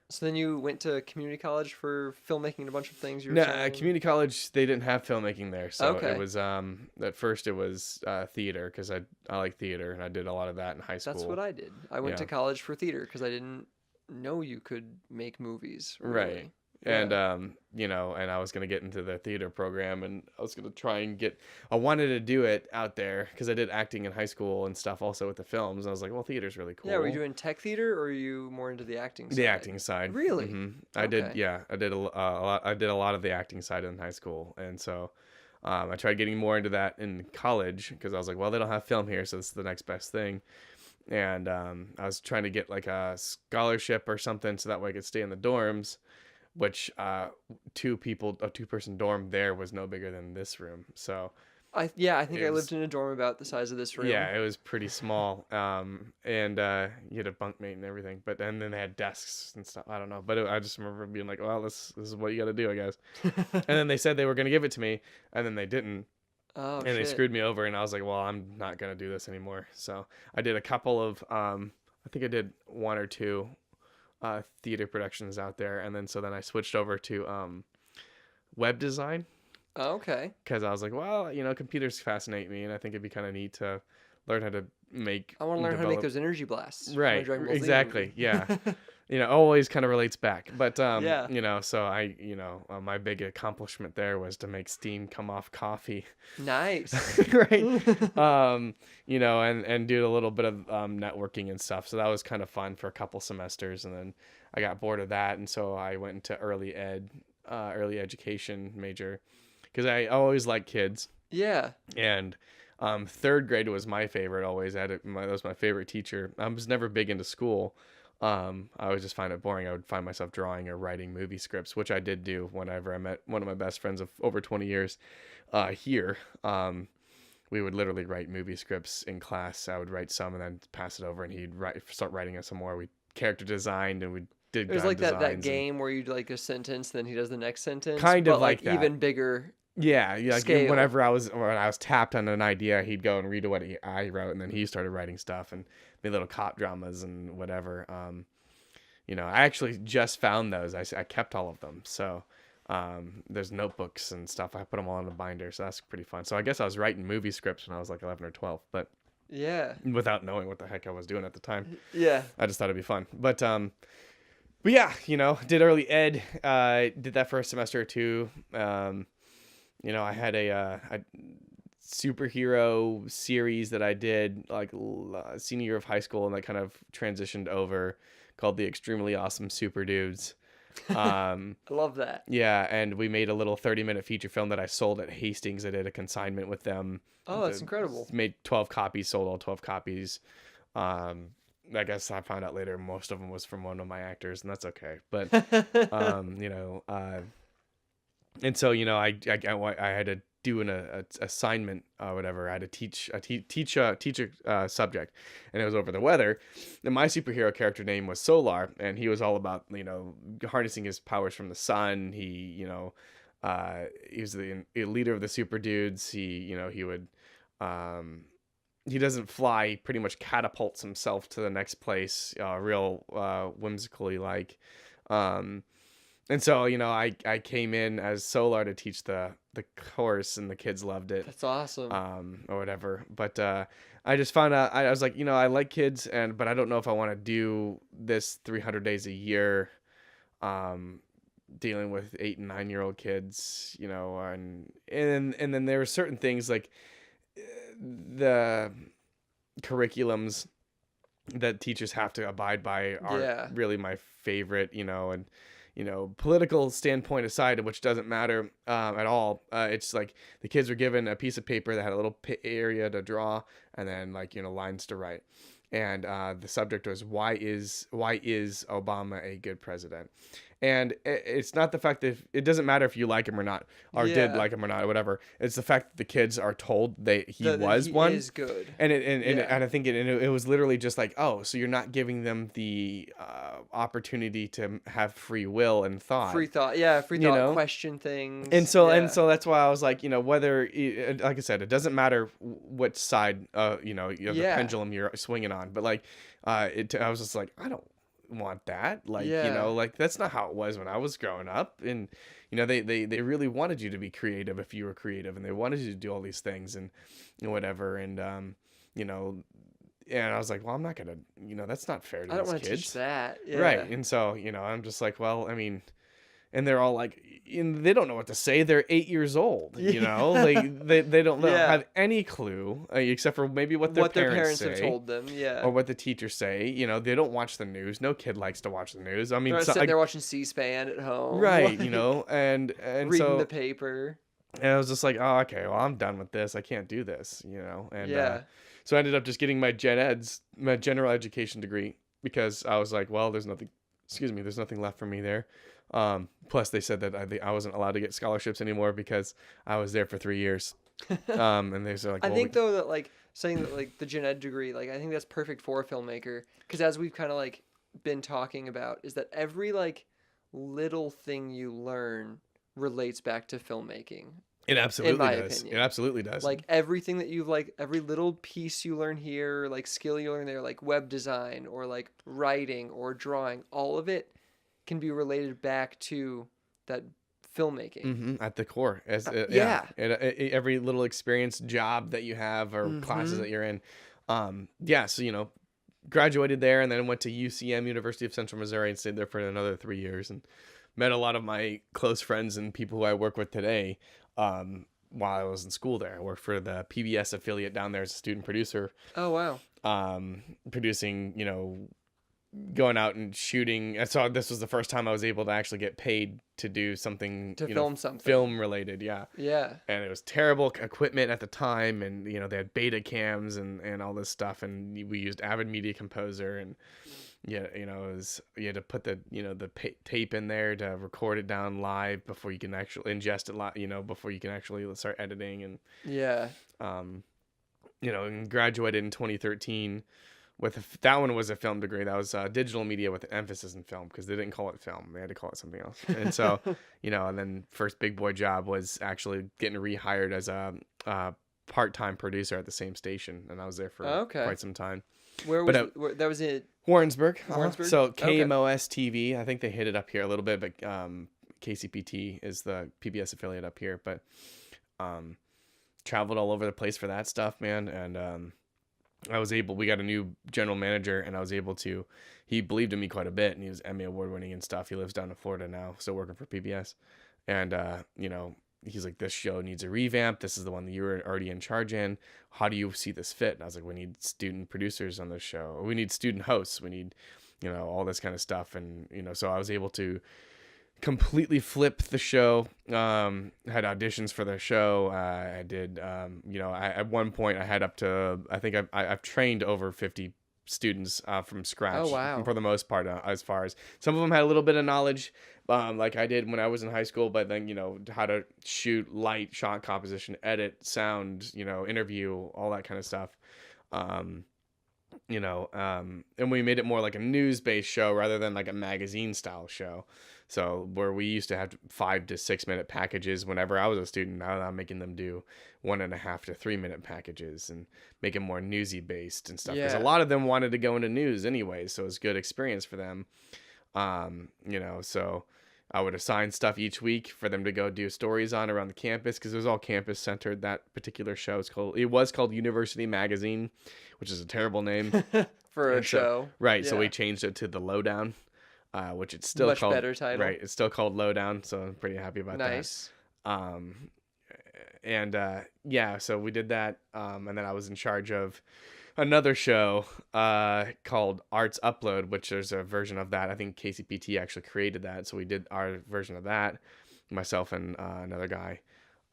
So then you went to community college for filmmaking and a bunch of things. You were no, saying? community college, they didn't have filmmaking there. So Okay. it was at first it was theater, because I like theater, and I did a lot of that in high school. That's what I did. I went to Yeah. college for theater because I didn't know you could make movies. Right. really. And Yeah. you know, and I was gonna get into the theater program, and I was gonna try and I wanted to do it out there because I did acting in high school and stuff, also with the films. And I was like, well, theater's really cool. Yeah, were you doing tech theater, or are you more into the acting side? the acting side? Really? I did. Okay. Yeah, I did a lot. I did a lot of the acting side in high school, and so I tried getting more into that in college because I was like, well, they don't have film here, so this is the next best thing. And I was trying to get like a scholarship or something so that way I could stay in the dorms, which a 2-person dorm there was no bigger than this room. So I think I It was- lived in a dorm about the size of this room. yeah, it was pretty small. And you had a bunkmate and everything, but then they had desks and stuff. I don't know, but I just remember being like, well, this is what you got to do, I guess. And then they said they were going to give it to me, and then they didn't. Oh, And they shit. screwed me over, and I was like, well, I'm not going to do this anymore. So I did a couple of, I think I did 1 or 2 theater productions out there. And then I switched over to web design, Oh, okay. because I was like, well, you know, computers fascinate me, and I think it'd be kind of neat to learn how to make. I want to and learn how to make develop- those energy blasts. from Right, Dragon Ball Z exactly, movie. yeah. You know, always kind of relates back. But, Yeah. you know, so my big accomplishment there was to make steam come off coffee. Nice. Right. You know, and do a little bit of networking and stuff. So that was kind of fun for a couple semesters. And then I got bored of that. And so I went into early education major, because I always liked kids. Yeah. And 3rd grade was my favorite always. That was my favorite teacher. I was never big into school. I would just find it boring. I would find myself drawing or writing movie scripts, which I did do whenever I met one of my best friends of over 20 years here. We would literally write movie scripts in class. I would write some and then pass it over, and he'd start writing us some more. We character designed, and we did It was gun like that designs game where you do like a sentence, then he does the next sentence. Kind of but like that. even bigger. Yeah, like Scale. when I was tapped on an idea, he'd go and read what I wrote, and then he started writing stuff and made little cop dramas and whatever. I actually just found those. I kept all of them. So there's notebooks and stuff. I put them all in a binder, so that's pretty fun. So I guess I was writing movie scripts when I was like 11 or 12, but Yeah. without knowing what the heck I was doing at the time. Yeah. I just thought it'd be fun. But yeah, did early ed. Did that for a semester or two. I had a superhero series that I did like senior year of high school, and that kind of transitioned over, called The Extremely Awesome Super Dudes. I love that. Yeah, and we made a little 30-minute feature film that I sold at Hastings. I did a consignment with them. Oh, that's incredible. Made 12 copies, sold all 12 copies. I guess I found out later most of them was from one of my actors, and that's okay. But and so I had to do an assignment or whatever. I had to teach a subject, and it was over the weather. And my superhero character name was Solar, and he was all about harnessing his powers from the sun. He was the leader of the super dudes. He would he doesn't fly. He pretty much catapults himself to the next place, real whimsically like. And so, I came in as Solar to teach the course, and the kids loved it. That's awesome. Or whatever. But I just found out, I was like, I like kids, but I don't know if I want to do this 300 days a year, dealing with 8 and 9-year-old kids, and then there were certain things like the curriculums that teachers have to abide by are really my favorite, and political standpoint aside, which doesn't matter at all. It's like the kids were given a piece of paper that had a little area to draw, and then lines to write. And the subject was why is Obama a good president? And it's not the fact that it doesn't matter if you like him or not, or did like him or not, or whatever. It's the fact that the kids are told he was one. Is good. And I think it was literally just like, oh, so you're not giving them the opportunity to have free will and thought. Free thought, yeah, free thought, question things. And so that's why I was like, whether like I said, it doesn't matter which side the pendulum you're swinging on, but I was just like, I don't want that, that's not how it was when I was growing up. And they really wanted you to be creative if you were creative, and they wanted you to do all these things and whatever. And and I was like, well, I'm not gonna, that's not fair to these kids. I don't want to teach that. Right. And so I'm just like, well, I mean, and they're all like, they don't know what to say. They're 8 years old, they don't have any clue except for maybe what their parents say, have told them, or what the teachers say. They don't watch the news. No kid likes to watch the news. I mean, they're sitting there watching C-SPAN at home, right? And reading the paper. And I was just like, oh, okay, well, I'm done with this. I can't do this, and so I ended up just getting my general education degree, because I was like, well, there's nothing left for me there. Plus they said that I wasn't allowed to get scholarships anymore because I was there for 3 years. And they said, like, I think though that saying that the gen ed degree, I think that's perfect for a filmmaker, because as we've kind of been talking about, is that every little thing you learn relates back to filmmaking. It absolutely in my does. opinion. It absolutely does. Everything that you've every little piece you learn here, skill you learn there, web design or writing or drawing, all of it can be related back to that filmmaking at the core. As every little experience, job that you have, or classes that you're in. So graduated there, and then went to UCM, University of Central Missouri, and stayed there for another 3 years, and met a lot of my close friends and people who I work with today. While I was in school there, I worked for the PBS affiliate down there as a student producer. Oh wow. Producing, going out and shooting. And so this was the first time I was able to actually get paid to do something, film something film related. Yeah. And it was terrible equipment at the time, and they had beta cams and all this stuff, and we used Avid Media Composer, and Yeah, you had to put the tape in there to record it down live before you can actually ingest it live, before you can actually start editing. And Yeah. and graduated in 2013 with that one was a film degree. That was digital media with an emphasis in film, because they didn't call it film, they had to call it something else. And so and then first big boy job was actually getting rehired as a part-time producer at the same station, and I was there for Okay. quite some time. Where was that was it? Warrensburg. Warrensburg? So Okay. KMOS TV, I think they hit it up here a little bit, but KCPT is the PBS affiliate up here. But traveled all over the place for that stuff, man. And we got a new general manager, and I was able to, he believed in me quite a bit, and he was Emmy award winning and stuff. He lives down in Florida now, still working for PBS. And, he's like, this show needs a revamp. This is the one that you were already in charge in. How do you see this fit? And I was like, we need student producers on this show. We need student hosts. We need, all this kind of stuff. And, so I was able to completely flip the show. Had auditions for the show. I did, at one point I had up to, I think I've trained over 50 students from scratch. Oh, wow. For the most part, as far as some of them had a little bit of knowledge, like I did when I was in high school, but then how to shoot, light, shot composition, edit, sound, interview, all that kind of stuff. And we made it more like a news-based show rather than like a magazine style show. So where we used to have 5 to 6 minute packages whenever I was a student, now I'm making them do 1.5 to 3 minute packages and make it more newsy based and stuff. Because a lot of them wanted to go into news anyway, so it's a good experience for them. So I would assign stuff each week for them to go do stories on around the campus, because it was all campus centered. That particular show was called University Magazine, which is a terrible name For a show. Right. Yeah. So we changed it to The Lowdown, which it's still Much called. better title. Right. It's still called Lowdown. So I'm pretty happy about Nice. that. So we did that. And then I was in charge of another show called Arts Upload, which there's a version of that. I think KCPT actually created that. So we did our version of that, myself and another guy.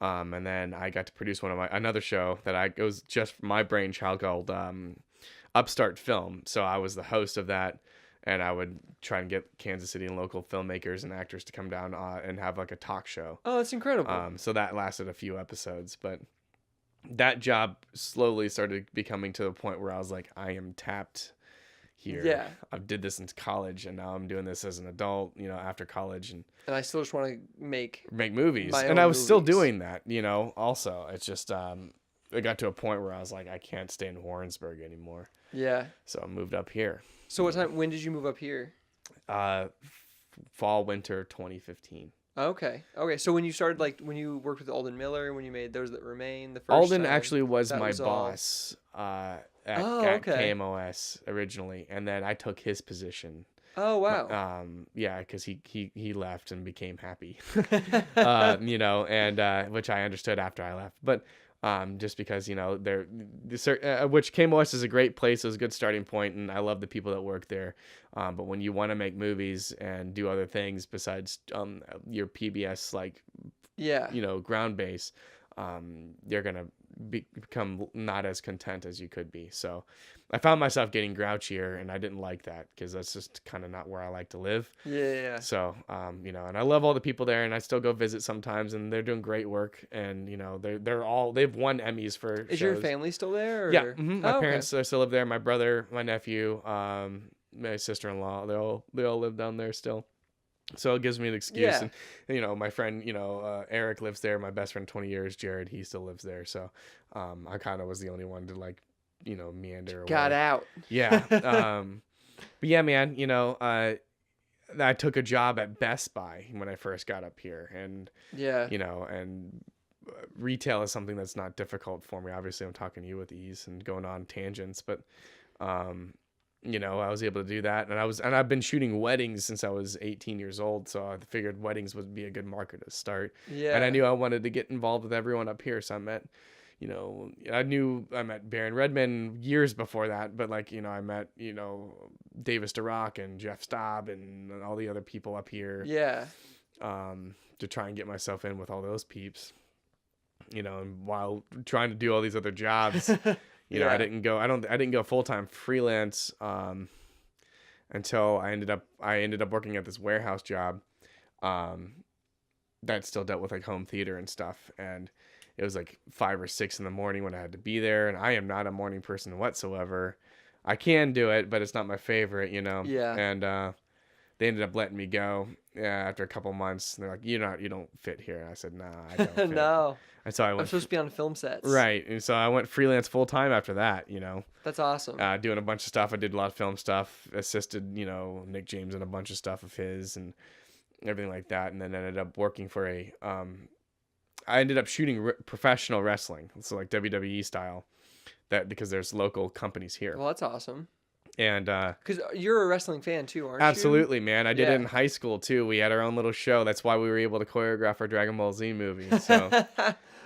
And then I got to produce another show it was just my brainchild called Upstart Film. So I was the host of that, and I would try and get Kansas City and local filmmakers and actors to come down and have like a talk show. Oh, that's incredible. So that lasted a few episodes, but that job slowly started becoming to the point where I was like, I am tapped here. Yeah. I did this in college, and now I'm doing this as an adult, after college, and I still just want to make movies. my And own I was still movies. doing that, also. It's just it got to a point where I was like, I can't stay in Warrensburg anymore. Yeah. So I moved up here. So when did you move up here? Fall, winter 2015. Okay. So when you started, like when you worked with Alden Miller, when you made Those That Remain, the first Alden time, actually was that my was all- boss at okay. KMOS originally, and then I took his position. Oh, wow. Because he left and became happy, and which I understood after I left, but just because which KMOS is a great place, it was a good starting point, and I love the people that work there. But when you want to make movies and do other things besides your PBS ground base, you're gonna become not as content as you could be. So I found myself getting grouchier, and I didn't like that, because that's just kind of not where I like to live. Yeah. So, and I love all the people there, and I still go visit sometimes, and they're doing great work, and they've won Emmys for Is shows. your family still there? Or? Yeah, my Oh, parents still live there. My brother, my nephew, my sister-in-law, they all live down there still. So it gives me an excuse. Yeah. And my friend, Eric lives there. My best friend 20 years, Jared, he still lives there. So I kind of was the only one to meander away. Got out. Yeah. But yeah, man, I took a job at Best Buy when I first got up here, and Yeah. and retail is something that's not difficult for me. Obviously, I'm talking to you with ease and going on tangents, but I was able to do that, and I've been shooting weddings since I was 18 years old, so I figured weddings would be a good market to start. Yeah. And I knew I wanted to get involved with everyone up here, so I met Baron Redman years before that, but I met Davis DeRock and Jeff Staub and all the other people up here. Yeah. To try and get myself in with all those peeps, and while trying to do all these other jobs. Yeah. I didn't go full-time freelance until I ended up working at this warehouse job that still dealt with like home theater and stuff, and it was like 5 or 6 in the morning when I had to be there, and I am not a morning person whatsoever. I can do it, but it's not my favorite, you know. Yeah. And they ended up letting me go after a couple months. And they're like, you don't fit here. And I said, nah, I don't fit. No. And so I I'm went supposed to be on film sets. right, and so I went freelance full time after that, you know. That's awesome. Doing a bunch of stuff. I did a lot of film stuff, assisted, you know, Nick James in a bunch of stuff of his and everything like that, and then ended up working for I ended up shooting professional wrestling, so like WWE style, because there's local companies here. Well, that's awesome. And because you're a wrestling fan too, aren't you? absolutely, man. I did it in high school too. We had our own little show. That's why we were able to choreograph our Dragon Ball Z movie. So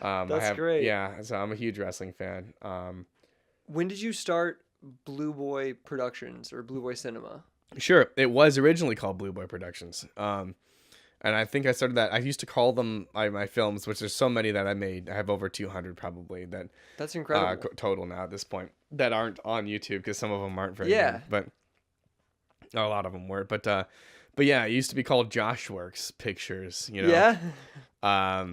that's great. Yeah, so I'm a huge wrestling fan. When did you start Blue Boy Productions or Blue Boy Cinema? Sure, it was originally called Blue Boy Productions. And I think I started that. I used to call them my films, which there's so many that I made. I have over 200 probably that's incredible. Total now at this point that aren't on YouTube because some of them aren't very good, but a lot of them were. But yeah, it used to be called Josh Works Pictures, you know. Yeah.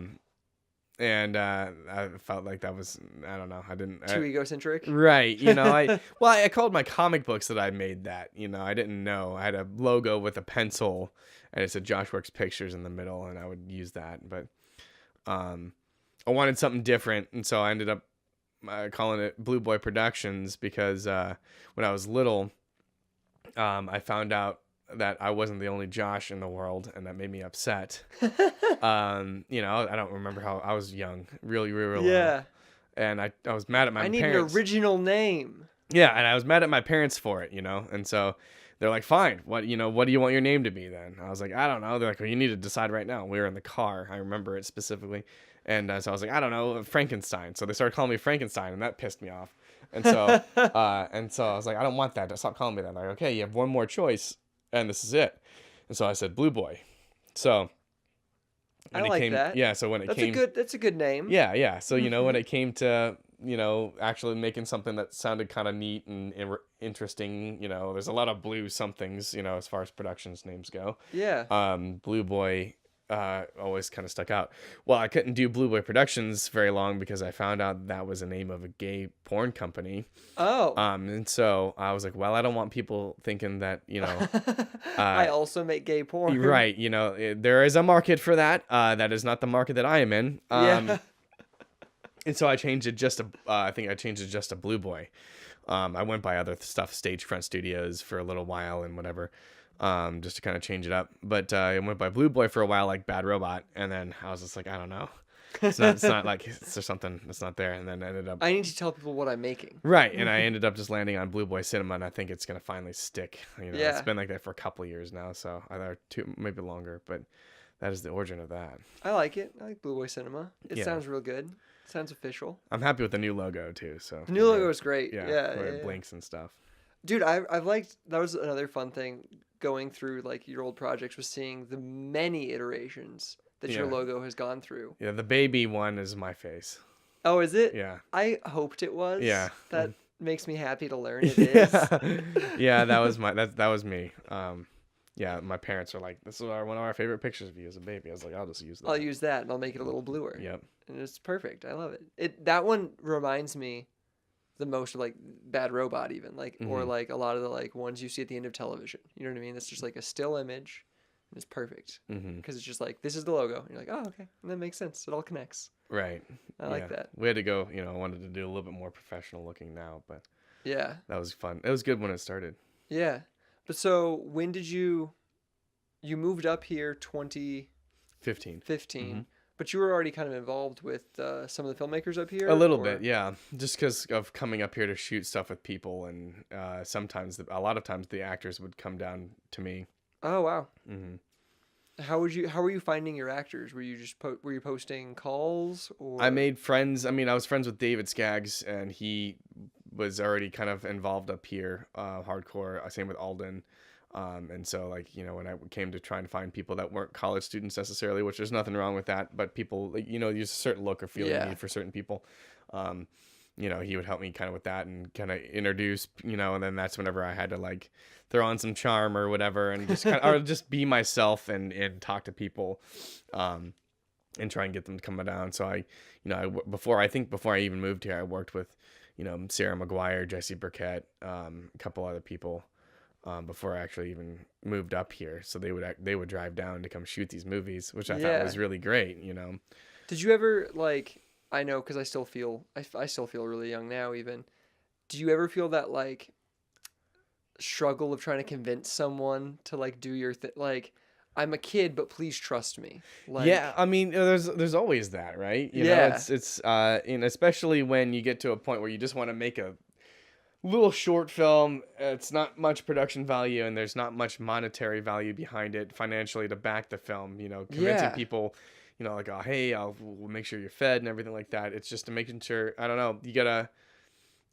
And I felt like that was, I don't know, I didn't too egocentric. Right, you know. I called my comic books that I made that, you know. I didn't know. I had a logo with a pencil and it said Josh Works Pictures in the middle, and I would use that. But I wanted something different, and so I ended up calling it Blue Boy Productions because when I was little, I found out that I wasn't the only Josh in the world, and that made me upset. You know, I don't remember how I was young, really yeah. and I was mad at my parents. I need an original name. Yeah, and I was mad at my parents for it, you know, and so they're like, fine, what do you want your name to be then? I was like, I don't know. They're like, well, you need to decide right now. We were in the car. I remember it specifically. And so I was like, I don't know, Frankenstein. So they started calling me Frankenstein, and that pissed me off. And so I was like, I don't want that. Stop calling me that. They're like, okay, you have one more choice, and this is it. And so I said Blue Boy. So I like that. Yeah, so when it came... That's a good name. Yeah, yeah. So, you know, when it came to... you know, actually making something that sounded kind of neat and interesting, you know, there's a lot of blue somethings, you know, as far as productions names go. Yeah. Blue Boy always kind of stuck out. Well, I couldn't do Blue Boy Productions very long because I found out that was the name of a gay porn company. Oh. And so I was like, well, I don't want people thinking that, you know. I also make gay porn. Right. You know, there is a market for that. That is not the market that I am in. Yeah. And so I changed it I think I changed it just to Blue Boy. I went by other stuff, Stagefront Studios for a little while and whatever, just to kind of change it up. But I went by Blue Boy for a while, like Bad Robot. And then I was just like, I don't know. It's not like, is there something that's not there? And then ended up... I need to tell people what I'm making. Right. And I ended up just landing on Blue Boy Cinema, and I think it's going to finally stick. You know, yeah. It's been like that for a couple of years now, so either 2, maybe longer. But that is the origin of that. I like it. I like Blue Boy Cinema. It sounds real good. Sounds official. I'm happy with the new logo too. So the new logo is great. Yeah, where it blinks and stuff. Dude, I've liked, that was another fun thing going through like your old projects, was seeing the many iterations that your logo has gone through. Yeah, the baby one is my face. Oh, is it? Yeah. I hoped it was. Yeah. That makes me happy to learn it is. Yeah, that was that was me. Yeah, my parents are like, this is one of our favorite pictures of you as a baby. I was like, I'll just use that. I'll use that and I'll make it a little bluer. Yep. And it's perfect. I love it. That one reminds me the most of like Bad Robot even, like, or like a lot of the like ones you see at the end of television. You know what I mean? It's just like a still image and it's perfect because it's just like, this is the logo. And you're like, oh, okay. And that makes sense. It all connects. Right. I like that. We had to go, you know, I wanted to do a little bit more professional looking now, but yeah, that was fun. It was good when it started. Yeah. But so when did you moved up here 2015, but you were already kind of involved with some of the filmmakers up here? A little bit, yeah. Just because of coming up here to shoot stuff with people, and a lot of times the actors would come down to me. Oh, wow. How were you finding your actors? Were you just were you posting calls, or? I made friends. I mean, I was friends with David Skaggs, and he was already kind of involved up here, hardcore. Same with Alden. And so, like, you know, when I came to try and find people that weren't college students necessarily, which there's nothing wrong with that, but people, like, you know, there's a certain look or feel you need for certain people. You he would help me kind of with that and kind of introduce, and then that's whenever I had to like throw on some charm or whatever and just kind of, or just be myself and talk to people, and try and get them to come down. So before I even moved here, I worked with, Sarah McGuire, Jesse Burkett, a couple other people, before I actually even moved up here. So they would drive down to come shoot these movies, which I thought was really great. Did you ever like? I know because I still feel really young now. Even, do you ever feel that like struggle of trying to convince someone to like do your thing? Like, I'm a kid, but please trust me. Like, yeah, I mean, there's always that, right? You know, it's and especially when you get to a point where you just want to make a little short film. It's not much production value and there's not much monetary value behind it financially to back the film. Convincing people, like, oh, hey, we'll make sure you're fed and everything like that. It's just to making sure. I don't know.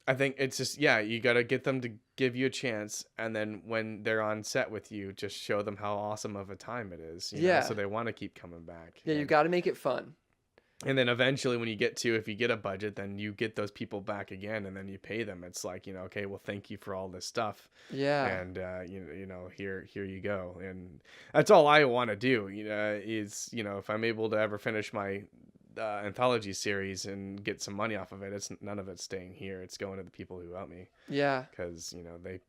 I think it's just, you gotta get them to give you a chance, and then when they're on set with you, just show them how awesome of a time it is. You know, so they want to keep coming back. Yeah, you got to make it fun. And then eventually when if you get a budget, then you get those people back again and then you pay them. It's like, okay, well, thank you for all this stuff. Yeah. And, here you go. And that's all I want to do, is, if I'm able to ever finish my anthology series and get some money off of it, none of it's staying here. It's going to the people who help me. Yeah. Because,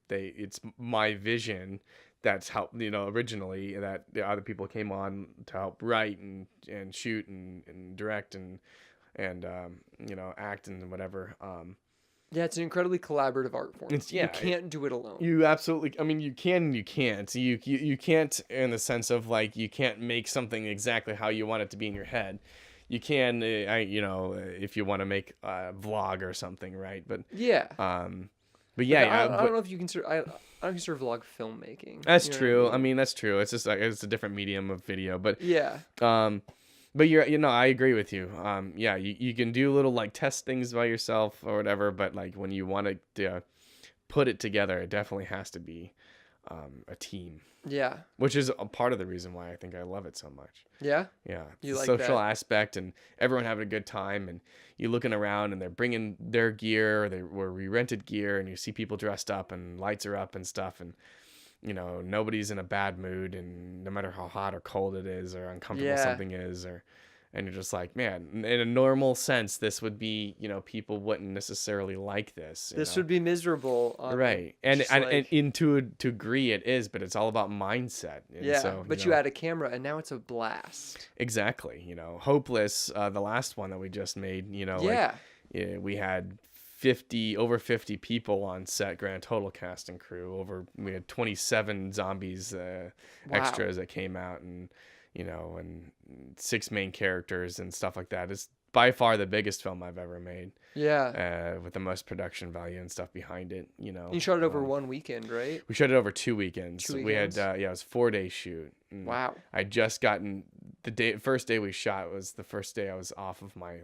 it's my vision that's helped, originally, that the other people came on to help write and shoot and direct and act and whatever. Yeah, it's an incredibly collaborative art form. You can't do it alone. You absolutely, I mean, you can and you can't. You can't in the sense of like, you can't make something exactly how you want it to be in your head. You can, if you want to make a vlog or something, right? But yeah. But yeah, I don't know if you consider. I don't consider vlog filmmaking. That's true. I mean, that's true. It's just like it's a different medium of video, but yeah. But I agree with you. You can do little like test things by yourself or whatever, but like when you want to put it together, it definitely has to be a team. Yeah. Which is a part of the reason why I think I love it so much. Yeah? Yeah. You the like social that? aspect and everyone having a good time and you looking around and they're bringing their gear or we rented gear and you see people dressed up and lights are up and stuff and nobody's in a bad mood and no matter how hot or cold it is or uncomfortable something is and you're just like, man, in a normal sense, this would be, people wouldn't necessarily like this. This would be miserable. Right. And to a degree it is, but it's all about mindset. And so, but you add a camera and now it's a blast. Exactly. Hopeless, the last one that we just made, we had over 50 people on set, grand total cast and crew. We had 27 zombies extras that came out and and 6 main characters and stuff like that. It's by far the biggest film I've ever made. Yeah. With the most production value and stuff behind it, You shot it over one weekend, right? We shot it over 2 weekends. We had it was 4-day shoot. Wow. I just gotten first day we shot was the first day I was off of my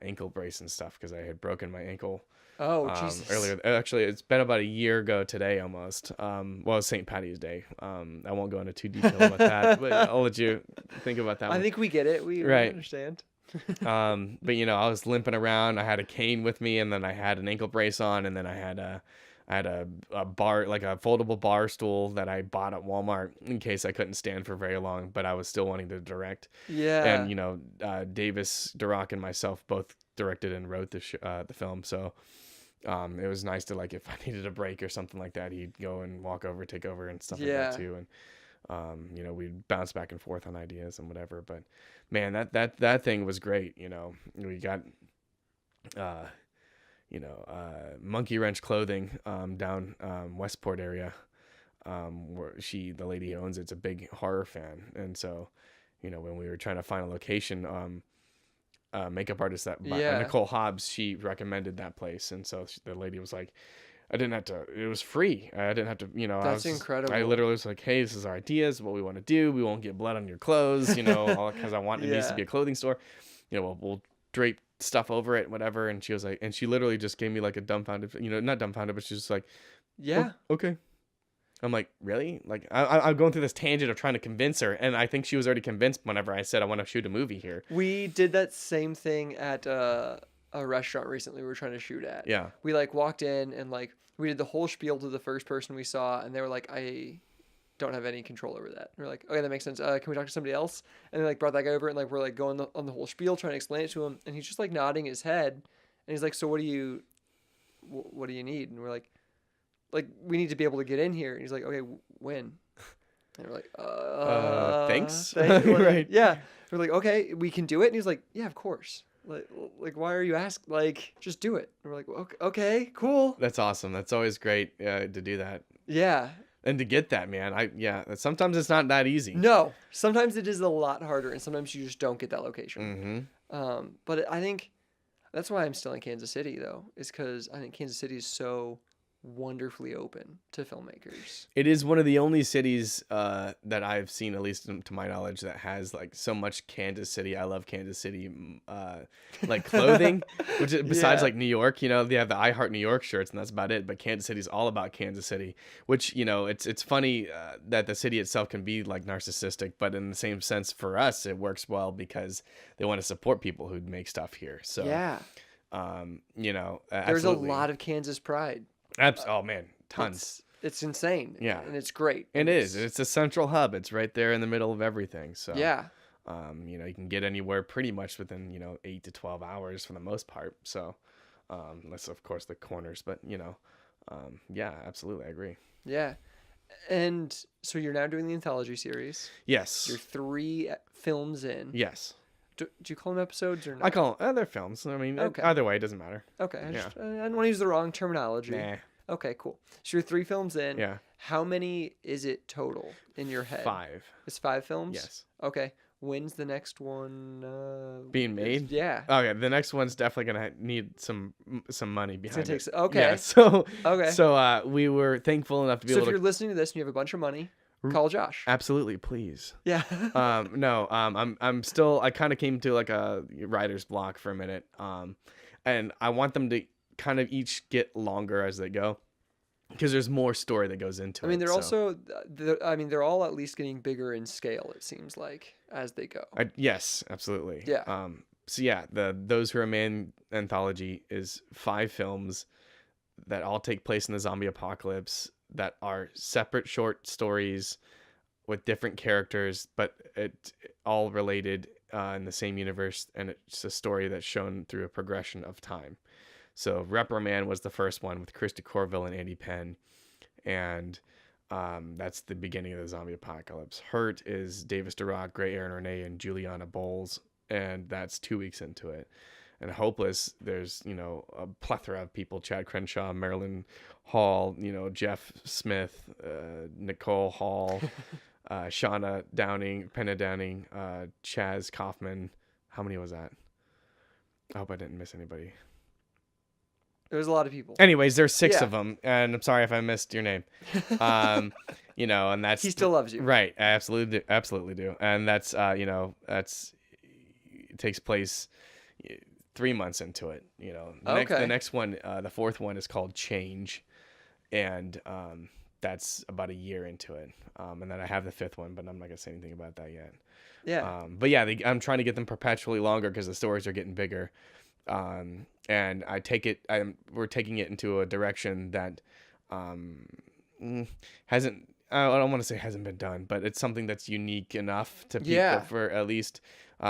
ankle brace and stuff because I had broken my ankle. Oh, Jesus. Earlier, actually, it's been about a year ago today almost. It's St. Patty's Day. I won't go into too detail about that, but I'll let you think about that. I think we get it. We understand. But I was limping around. I had a cane with me, and then I had an ankle brace on, and then I had a bar, like a foldable bar stool that I bought at Walmart in case I couldn't stand for very long, but I was still wanting to direct. Yeah. And Davis Durock and myself both directed and wrote the film, so it was nice to if I needed a break or something like that, he'd go and walk over, take over and stuff like that too. And we'd bounce back and forth on ideas and whatever. But man, that thing was great. We got Monkey Wrench Clothing down Westport area, where the lady who owns it's a big horror fan, and so when we were trying to find a location, makeup artist Nicole Hobbs, she recommended that place, and so the lady was like, I didn't have to, it was free, I didn't have to, that's incredible. I literally was like, hey, this is our ideas, what we want to do, we won't get blood on your clothes, all because I want it needs to be a clothing store, we'll drape stuff over it, whatever. And she was like, and she literally just gave me like a dumbfounded, not dumbfounded, but she's just like, oh, okay. I'm like, really? Like, I'm going through this tangent of trying to convince her, and I think she was already convinced whenever I said I want to shoot a movie here. We did that same thing at a restaurant recently we were trying to shoot at. Yeah. We like walked in and like we did the whole spiel to the first person we saw, and they were like, I don't have any control over that. And we're like, okay, that makes sense. Can we talk to somebody else? And they like brought that guy over, and like we're like going on the whole spiel trying to explain it to him, and he's just like nodding his head, and he's like, so what do you need? And we're like we need to be able to get in here. And he's like, okay, when? And we're like, thanks. Like, Right. Yeah. We're like, okay, we can do it. And he's like, yeah, of course. Like, why are you asking? Like, just do it. And we're like, okay, cool. That's awesome. That's always great to do that. Yeah. And to get that, man. Sometimes it's not that easy. No, sometimes it is a lot harder, and sometimes you just don't get that location. But I think that's why I'm still in Kansas City, though, is because I think Kansas City is so wonderfully open to filmmakers. It is one of the only cities that I've seen, at least to my knowledge, that has like so much Kansas City. I love Kansas City, like clothing, which is, besides like New York, you know, they have the I Heart New York shirts, and that's about it. But Kansas City is all about Kansas City, which, you know, it's funny that the city itself can be like narcissistic, but in the same sense for us, it works well because they want to support people who make stuff here. So yeah, you know, there's a lot of Kansas pride. Oh man, tons. It's insane. Yeah, and it's great. It is. It's a central hub. It's right there in the middle of everything. So yeah, you know, you can get anywhere pretty much within 8 to 12 hours for the most part. So unless of course the corners, but you know, yeah, absolutely, I agree. Yeah, and so you're now doing the anthology series. Yes. You're 3 films in. Yes. Do you call them episodes or not? I call them they're films. I mean, okay. Either way, it doesn't matter. Okay. I don't want to use the wrong terminology. Nah. Okay, cool. So you're 3 films in. Yeah. How many is it total in your head? 5. It's 5 films? Yes. Okay. When's the next one being made? Yeah. Okay, the next one's definitely gonna need some money behind it. Okay. Yeah, so okay. So we were thankful enough to be able to. So if you're listening to this and you have a bunch of money, call Josh. Absolutely, please. Yeah. No. I'm still. I kind of came to like a writer's block for a minute. And I want them to kind of each get longer as they go, because there's more story that goes into it. I mean, they're all at least getting bigger in scale, it seems like, as they go. Yes, absolutely. Yeah. So yeah, the Those Who Remain anthology is 5 films that all take place in the zombie apocalypse, that are separate short stories with different characters, but it all related in the same universe, and it's a story that's shown through a progression of time. So Reprimand was the first one with Krista Corville and Andy Penn, and that's the beginning of the zombie apocalypse. Hurt is Davis DeRock, Gray Aaron Renee, and Juliana Bowles, and that's 2 weeks into it. And Hopeless, there's, a plethora of people: Chad Crenshaw, Marilyn Hall, Jeff Smith, Nicole Hall, Shauna Downing, Penna Downing, Chaz Kaufman. How many was that? I hope I didn't miss anybody. There's a lot of people. Anyways, there's 6 of them, and I'm sorry if I missed your name. And that's... He still loves you. Right, I absolutely do. And that's, it takes place 3 months into it. The next one, the 4th one, is called Change, and that's about a year into it. And then I have the 5th one, but I'm not gonna say anything about that yet. Yeah. But yeah, I'm trying to get them perpetually longer because the stories are getting bigger. And we're taking it into a direction that hasn't. I don't want to say hasn't been done, but it's something that's unique enough to people for at least.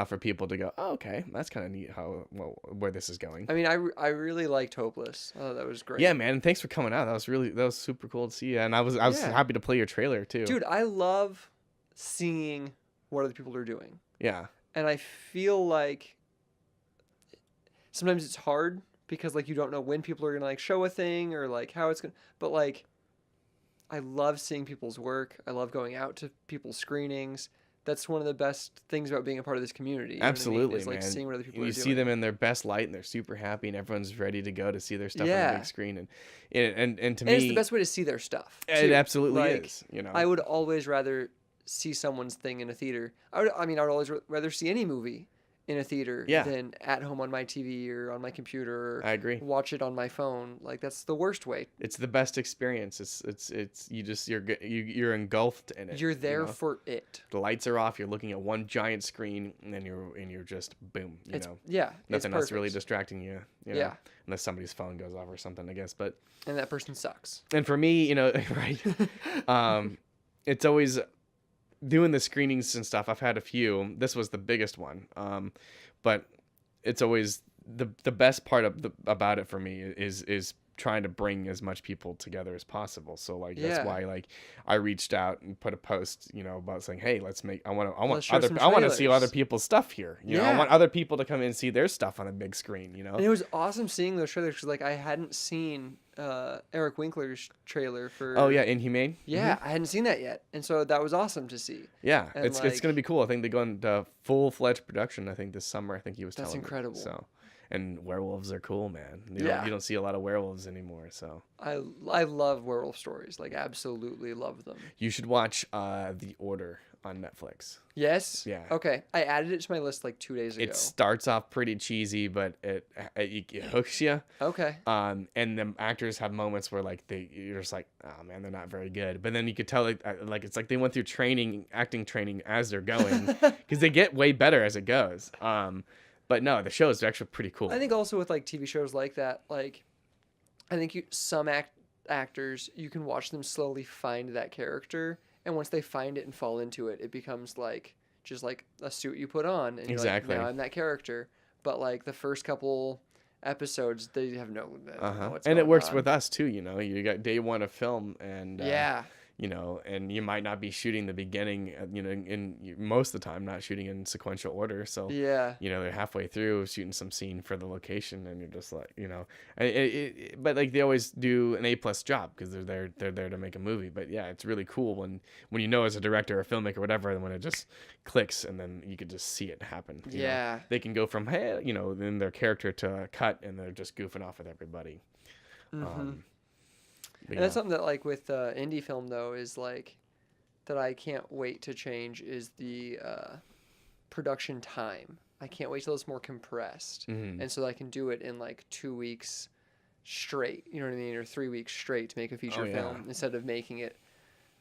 For people to go, oh, okay, that's kind of neat where this is going. I mean, I really liked Hopeless. Oh, that was great. Yeah, man. Thanks for coming out. That was super cool to see you. And I was happy to play your trailer too. Dude, I love seeing what other people are doing. Yeah. And I feel like sometimes it's hard because like you don't know when people are going to like show a thing or like how it's going to, but like I love seeing people's work. I love going out to people's screenings. That's one of the best things about being a part of this community. Absolutely, is like man. seeing what other people are doing. You see them in their best light, and they're super happy, and everyone's ready to go to see their stuff on the big screen. And to me, it's the best way to see their stuff. It too. absolutely is. I would always rather see someone's thing in a theater. I would always rather see any movie in a theater Yeah. than at home on my TV or on my computer, or I agree. watch it on my phone. Like, that's the worst way. It's the best experience. It's you're engulfed in it. You're there for it. The lights are off. You're looking at one giant screen, and then you're just boom. Yeah, Nothing it's else really perfect. distracting you. You know, Yeah. unless somebody's phone goes off or something, I guess. But And that person sucks. and for me, right. It's always doing the screenings and stuff. I've had a few. This was the biggest one. But it's always the best part about it for me is trying to bring as much people together as possible. So like Yeah. that's why like I reached out and put a post, about saying, hey, I want Let's show some to see trailers. other people's stuff here. I Yeah. want other people to come in and see their stuff on a big screen. And it was awesome seeing those trailers, because like I hadn't seen Eric Winkler's trailer for. Oh yeah, Inhumane. Yeah, I hadn't seen that yet, and so that was awesome to see. Yeah, And, it's like, gonna be cool. I think they go into full-fledged production. I think this summer. I think he was That's telling me. incredible. So, and werewolves are cool, man. You Yeah. don't see a lot of werewolves anymore. So I love werewolf stories, like absolutely love them. you should watch The Order on Netflix. Yes. Yeah. Okay, I added it to my list like 2 days ago. It starts off pretty cheesy, but it hooks you. Okay. And the actors have moments where like you're just like, oh man, they're not very good. But then you could tell like it's like they went through acting training as they're going, because they get way better as it goes. But no, the show is actually pretty cool. I think also with like TV shows like that, like I think some actors, you can watch them slowly find that character, and once they find it and fall into it, it becomes like just like a suit you put on, and Exactly. you're like, now I'm that character. But like the first couple episods, they have no what's And it going works on. with us too. You got day one of film, and Yeah. and you might not be shooting the beginning, in most of the time, not shooting in sequential order. So, Yeah. they're halfway through shooting some scene for the location, and you're just like, but like they always do an A+ job, because they're there to make a movie. But yeah, it's really cool when as a director or filmmaker or whatever, and when it just clicks, and then you could just see it happen. you know. Yeah. They can go from, hey, in their character to cut, and they're just goofing off with everybody. But And that's something that like with indie film though is like that I can't wait to change is the production time. I can't wait till it's more compressed, and so I can do it in like 2 weeks straight. You know what I mean, or 3 weeks straight to make a feature film instead of making it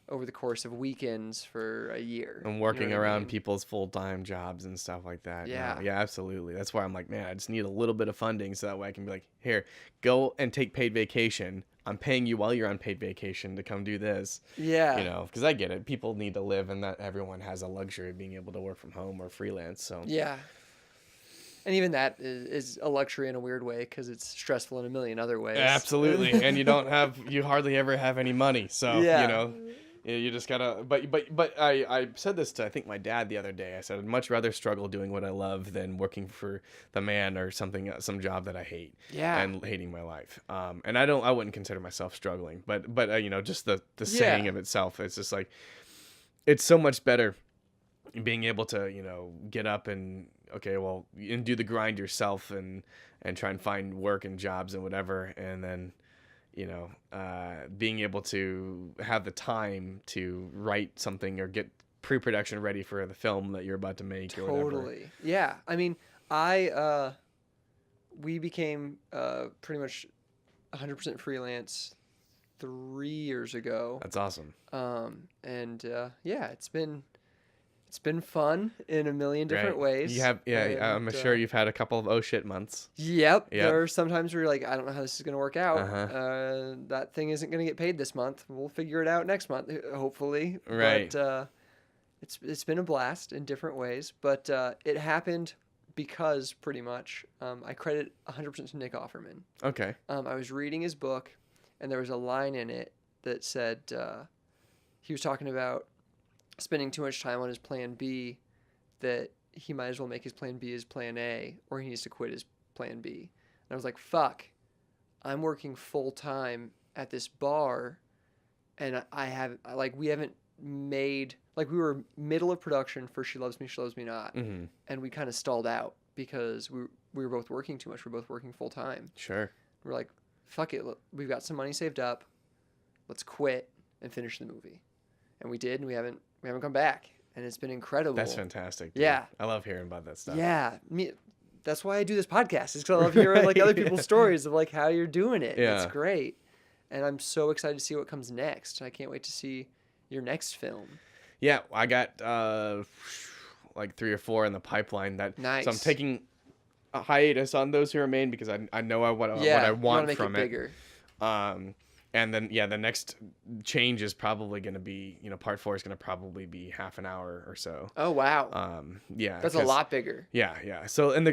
over the course of weekends for a year. And working around people's full-time jobs and stuff like that. Yeah. No, yeah, absolutely. That's why I'm like, man, I just need a little bit of funding so that way I can be like, here, go and take paid vacation. I'm paying you while you're on paid vacation to come do this. Yeah. Because I get it. People need to live, and not everyone has a luxury of being able to work from home or freelance. So Yeah. And even that is a luxury in a weird way, because it's stressful in a million other ways. Absolutely. And you hardly ever have any money. So, Yeah. You just gotta, but I said this to, I think, my dad the other day. I said, I'd much rather struggle doing what I love than working for the man or some job that I hate. Yeah. And hating my life. And I wouldn't consider myself struggling, but just the saying of itself, it's just like, it's so much better being able to, get up and, and do the grind yourself and try and find work and jobs and whatever. And then, being able to have the time to write something or get pre-production ready for the film that you're about to make or whatever. Totally. Yeah. I mean, we became pretty much 100% freelance 3 years ago. That's awesome. Yeah, it's been fun in a million different ways. You have, I'm And, sure you've had a couple of oh shit months. Yep. There are some times where you're like, I don't know how this is going to work out. Uh-huh. That thing isn't going to get paid this month. We'll figure it out next month, hopefully. Right. But it's been a blast in different ways. But it happened because pretty much I credit 100% to Nick Offerman. Okay. I was reading his book, and there was a line in it that said he was talking about spending too much time on his plan B, that he might as well make his plan B his plan A, or he needs to quit his plan B. And I was like, fuck, I'm working full time at this bar, and we haven't made, like, we were middle of production for She Loves Me, She Loves Me Not, Mm-hmm. and we kind of stalled out because we were both working too much. We were both working full time. Sure. We're like, fuck it, we've got some money saved up, let's quit and finish the movie. And we did, and we haven't come back. and it's been incredible. That's fantastic. Dude. Yeah. I love hearing about that stuff. Yeah. That's why I do this podcast. Is because I love hearing like other people's stories of like how you're doing it. Yeah. It's great. And I'm so excited to see what comes next. I can't wait to see your next film. Yeah, I got like 3 or 4 in the pipeline. Nice. So I'm taking a hiatus on those who remain because I know what I you want make from it bigger. And then the next change is probably going to be, part 4 is going to probably be half an hour or so. Oh wow. Yeah. That's a lot bigger. Yeah. So and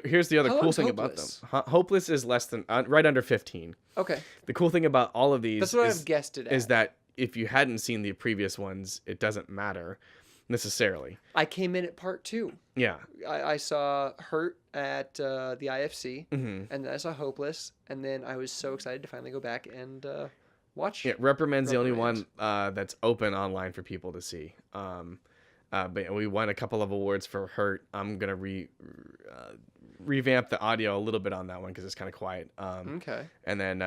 here's the other How cool long's thing Hopeless? about them. Hopeless is less than right under 15. Okay. The cool thing about all of these That's what I've guessed it is at. that if you hadn't seen the previous ones, it doesn't matter necessarily. I came in at part 2. Yeah. I saw Hurt at the IFC, Mm-hmm. and then I saw Hopeless, and then I was so excited to finally go back and watch. Yeah, Reprimand's the only Reprimand. one that's open online for people to see. But we won a couple of awards for Hurt. I'm gonna revamp the audio a little bit on that one because it's kind of quiet. Okay. And then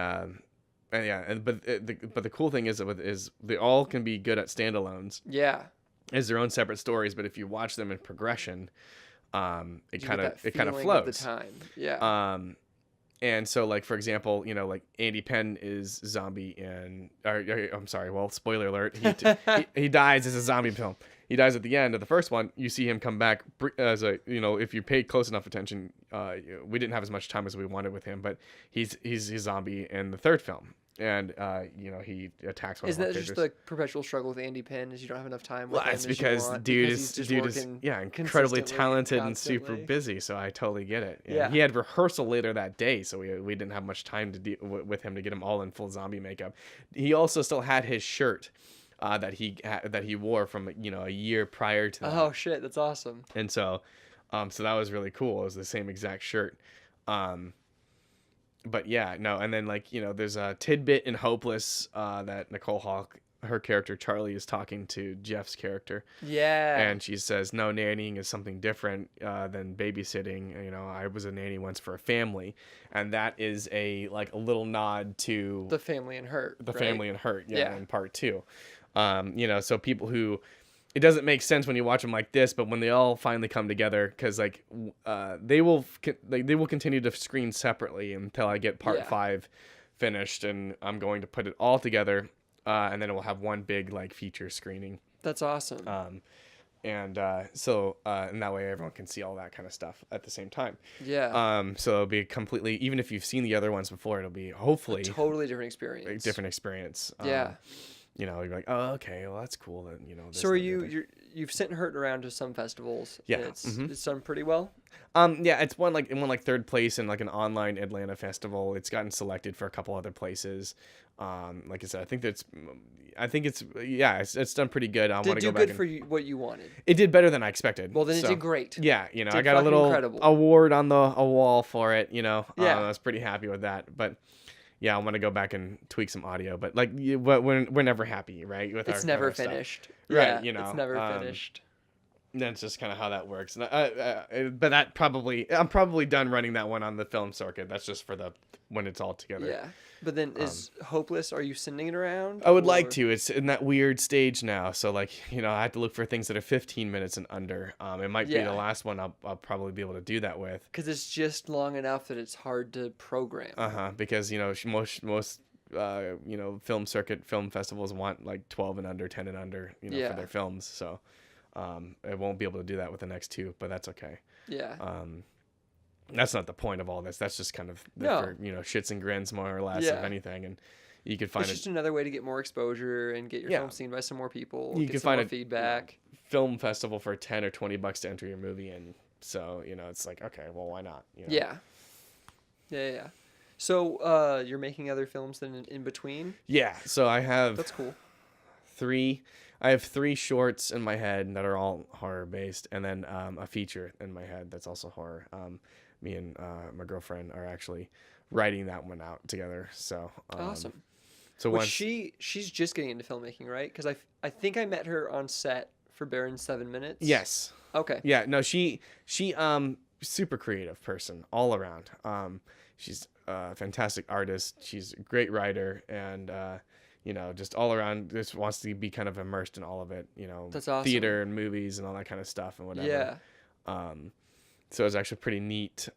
but the cool thing is they all can be good at standalones Yeah. as their own separate stories. But if you watch them in progression, it You kind get of that flows. feeling of the time. Yeah. And so, like, for example, like Andy Penn is zombie in, I'm sorry, well, spoiler alert, he dies as a zombie film. He dies at the end of the first one. You see him come back as if you paid close enough attention, we didn't have as much time as we wanted with him, but he's a zombie in the third film. And, he attacks one Isn't of our that just characters. the perpetual struggle with Andy Penn is you don't have enough time with Well, him it's as you because want, dude because is he's just working incredibly consistently, talented and super constantly. busy. So I totally get it. And Yeah. he had rehearsal later that day, so we didn't have much time to deal with him to get him all in full zombie makeup. He also still had his shirt that he wore from a year prior to that. Oh shit, that's awesome. And so that was really cool. It was the same exact shirt. But yeah, no, and then there's a tidbit in Hopeless that Nicole Hawk, her character Charlie, is talking to Jeff's character, Yeah. and she says, "No, nannying is something different than babysitting. I was a nanny once for a family," and that is a little nod to the family and Hurt. the right? family and Hurt, Yeah. in part 2. So people who, it doesn't make sense when you watch them like this, but when they all finally come together, because they will continue to screen separately until I get part Yeah. 5 finished, and I'm going to put it all together, and then it will have one big feature screening. That's awesome. And that way everyone can see all that kind of stuff at the same time. Yeah. So it'll be completely, even if you've seen the other ones before, it'll be hopefully Totally different a experience. different experience. Yeah. You're like, oh, okay, well, that's cool. Then, this, So are that, the other. you've sent Hurt around to some festivals. Yeah. And it's done pretty well. Yeah, it won 3rd place in an online Atlanta festival. It's gotten selected for a couple other places. Like I said, I think it's done pretty good. I want Did to do go back good for you, what you wanted. It did better than I expected. Well, then so, it did great. Yeah, I Did got a fucking little incredible. award on a wall for it. Yeah. I was pretty happy with that. But yeah, I want to go back and tweak some audio. But we're never happy, right? With It's our never stuff. finished. Right, Yeah, it's never finished. That's just kind of how that works. But I'm probably done running that one on the film circuit. That's just for when it's all together. Yeah. But then is Hopeless, are you sending it around? I would like or- to. It's in that weird stage now. So I have to look for things that are 15 minutes and under. It might be Yeah. the last one I'll probably be able to do that with. Because it's just long enough that it's hard to program. Because most film circuit film festivals want 12 and under, 10 and under, Yeah. for their films. So I won't be able to do that with the next 2, but that's okay. Yeah. That's not the point of all this. That's just kind of No. for shits and grins more or less Yeah. of anything, and you could find It's just another way to get more exposure and get your Yeah. film seen by some more people. You get can some find more a feedback. film festival for $10 or $20 to enter your movie, and so it's like, okay, well, why not? Yeah. Yeah. So you're making other films then in between? Yeah. So I have That's cool. 3. I have 3 shorts in my head that are all horror based, and then a feature in my head that's also horror. Me and my girlfriend are actually writing that one out together. So Awesome. So Well, once she's just getting into filmmaking, right? Because I think I met her on set for Baron 7 Minutes. yes, Okay. yeah, no, she super creative person all around. She's a fantastic artist. She's a great writer, and just all around, just wants to be kind of immersed in all of it, That's awesome. theater and movies and all that kind of stuff and whatever. Yeah. So it's actually pretty neat.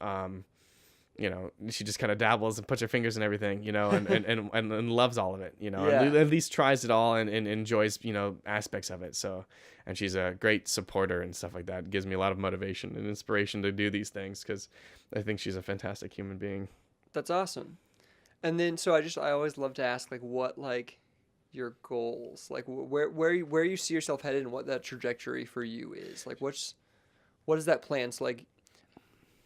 She just kind of dabbles and puts her fingers in everything, and loves all of it, Yeah. and at least tries it all and enjoys, aspects of it. So, and she's a great supporter and stuff like that. It gives me a lot of motivation and inspiration to do these things because I think she's a fantastic human being. That's awesome. And then, so I always love to ask, like, what, like, your goals, like, where you see yourself headed and what that trajectory for you is. Like, what is that plan? So, like,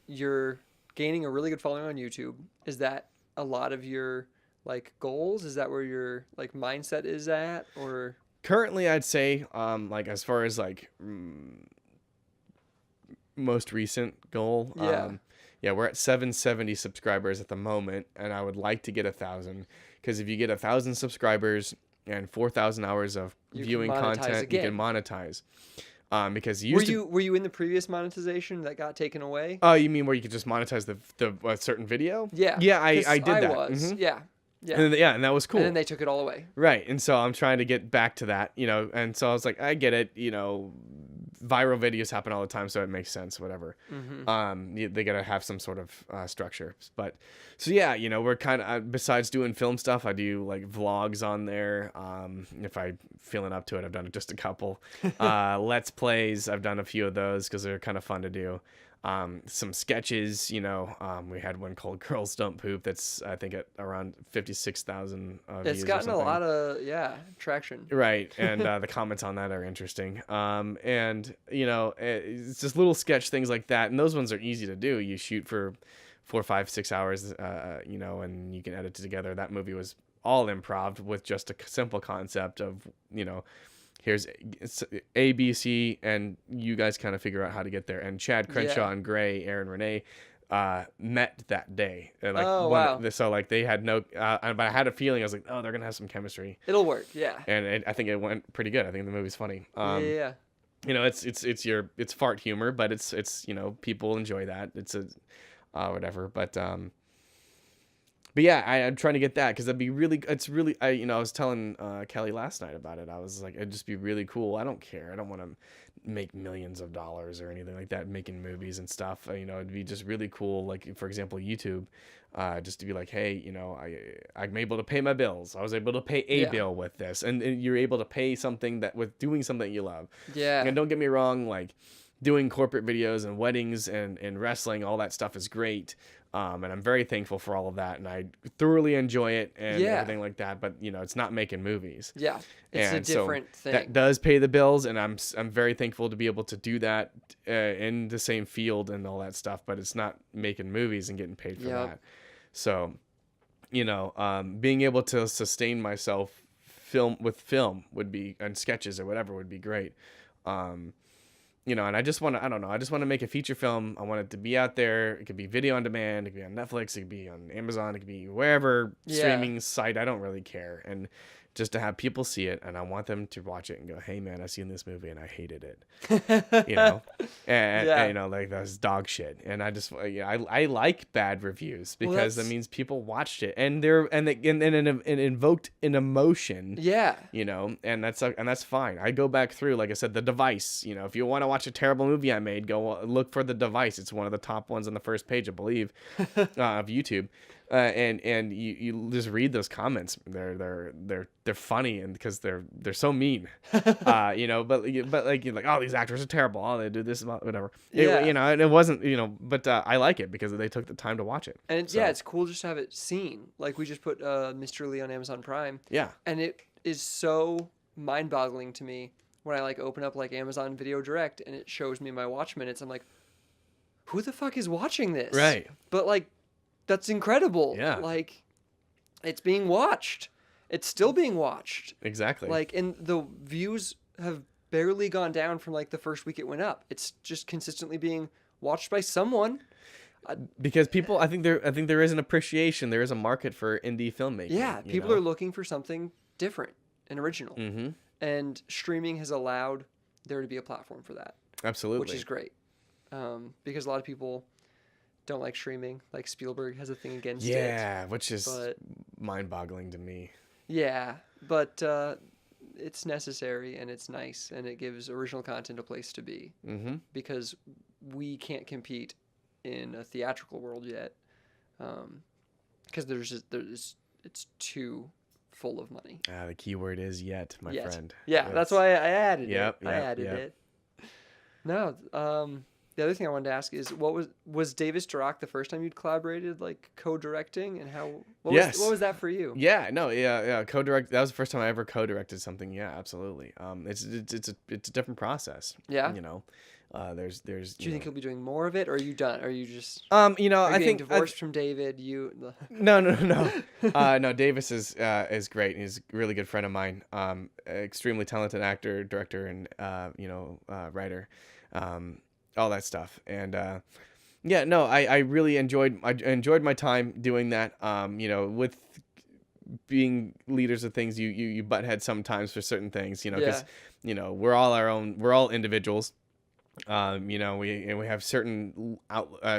you're gaining a really good following on YouTube. Is that a lot of your, like, goals? Is that where your, like, mindset is at? Or currently, I'd say, like, as far as, like, most recent goal, yeah, we're at 770 subscribers at the moment, and I would like to get 1,000, because if you get 1,000 subscribers and 4,000 hours of viewing content, you can monetize. Because were you in the previous monetization that got taken away? Oh, you mean where you could just monetize the certain video? Yeah. Yeah, I did that. Mm-hmm. Yeah. Yeah. And that was cool. And then they took it all away. Right. And so I'm trying to get back to that, and so I was like, I get it, viral videos happen all the time, so it makes sense, whatever. Mm-hmm. They gotta have some sort of structure. But so yeah, we're kind of, besides doing film stuff, I do like vlogs on there. If I'm feeling up to it, I've done just a couple. Let's plays, I've done a few of those because they're kind of fun to do. Some sketches, we had one called Girls Don't Poop that's, I think, at around 56,000 views. It's gotten a lot of traction. Right, and the comments on that are interesting. And it's just little sketch things like that, and those ones are easy to do. You shoot for 4, 5, 6 hours, and you can edit it together. That movie was all improv with just a simple concept of, here's A, B, C, and you guys kind of figure out how to get there. And Chad Crenshaw and Gray, Aaron Renee, met that day. And wow. So like they had no, but I had a feeling, I was like, oh, they're gonna have some chemistry. It'll work, yeah. And I think it went pretty good. I think the movie's funny. Yeah. It's fart humor, but it's people enjoy that. It's whatever, but yeah, I'm trying to get that because that'd be really. It's really. I was telling Kelly last night about it. I was like, it'd just be really cool. I don't care. I don't want to make millions of dollars or anything like that making movies and stuff. It'd be just really cool. Like, for example, YouTube, just to be like, hey, I'm able to pay my bills. I was able to pay a bill with this, and you're able to pay something that with doing something you love. Yeah. And don't get me wrong, like doing corporate videos and weddings and wrestling, all that stuff is great. And I'm very thankful for all of that, and I thoroughly enjoy it and everything like that. But it's not making movies. Yeah, it's a different thing. That does pay the bills, and I'm very thankful to be able to do that in the same field and all that stuff. But it's not making movies and getting paid for that. So, being able to sustain myself film would be, and sketches or whatever would be great. And I just want to make a feature film. I want it to be out there. It could be video on demand. It could be on Netflix. It could be on Amazon. It could be wherever streaming site. I don't really care. And just to have people see it, and I want them to watch it and go, hey man, I seen this movie and I hated it. And like that's dog shit. And I just, I like bad reviews because that means people watched it and it invoked an emotion. Yeah. And that's fine. I go back through, like I said, The Device. If you want to watch a terrible movie I made, go look for The Device. It's one of the top ones on the first page, I believe, of YouTube. And you just read those comments. They're funny, and because they're so mean, but like you're like, oh, these actors are terrible. Oh, they do this, whatever. And it wasn't, but I like it because they took the time to watch it. And it's cool just to have it seen. Like we just put Mr. Lee on Amazon Prime. Yeah. And it is so mind-boggling to me when I like open up like Amazon Video Direct and it shows me my watch minutes. I'm like, who the fuck is watching this? Right. But like, that's incredible. Yeah. Like, it's being watched. It's still being watched. Exactly. Like, and the views have barely gone down from like the first week it went up. It's just consistently being watched by someone. Because people, I think there is an appreciation. There is a market for indie filmmaking. Yeah, people are looking for something different and original. Mm-hmm. And streaming has allowed there to be a platform for that. Absolutely. Which is great. Because a lot of people don't like streaming. Like Spielberg has a thing against it. Yeah, which is mind-boggling to me. Yeah, but it's necessary and it's nice and it gives original content a place to be Mm-hmm. because we can't compete in a theatrical world yet because it's too full of money. The key word is yet, my Yet. friend. Yeah, that's why I added Yep, it. I added it. No, the other thing I wanted to ask is was Davis Durock the first time you'd collaborated, like co-directing, and Yes. what was that for you? Yeah, no, yeah, co-direct. That was the first time I ever co-directed something. Yeah, absolutely. It's a different process. Yeah. You know, there's. Do you think you'll be doing more of it, or are you done? Are you just? You know, Are you I getting think divorced from David. No. No, Davis is great. He's a really good friend of mine. Extremely talented actor, director, and writer. All that stuff. And yeah, no, I really enjoyed my time doing that. With being leaders of things, you butt heads sometimes for certain things, because we're all individuals. We have certain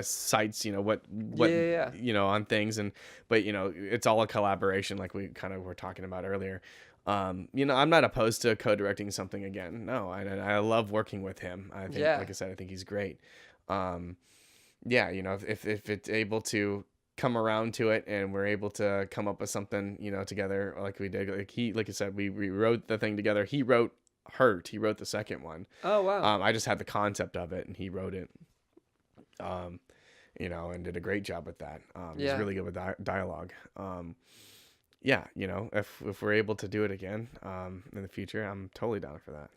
sites, what on things, but it's all a collaboration, like we kind of were talking about earlier. I'm not opposed to co-directing something again. No, I love working with him. I think, like I said, I think he's great. If it's able to come around to it and we're able to come up with something, together, like we did, like I said, we wrote the thing together. He wrote Hurt. He wrote the second one. Oh, wow. I just had the concept of it and he wrote it. And did a great job with that. He's really good with dialogue. If we're able to do it again in the future, I'm totally down for that.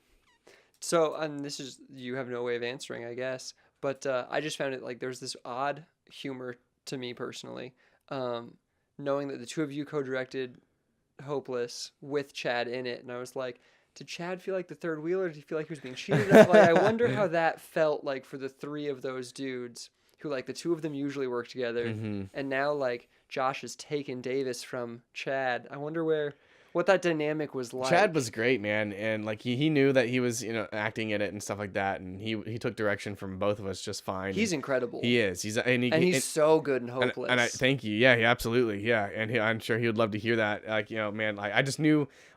So, and this is, you have no way of answering, I guess, but I just found it like there's this odd humor to me personally, knowing that the two of you co-directed Hopeless with Chad in it, and I was like, did Chad feel like the third wheeler? Did he feel like he was being cheated? Like, I wonder how that felt like for the three of those dudes who, like, the two of them usually work together, and now, like, Josh has taken Davis from Chad. I wonder what that dynamic was like. Chad was great, man, and like he knew that he was acting in it and stuff like that, and he took direction from both of us just fine. He's incredible. He is. He's so good in Hopeless. And I thank you. Yeah, absolutely. Yeah, and I'm sure he would love to hear that. Like, man, like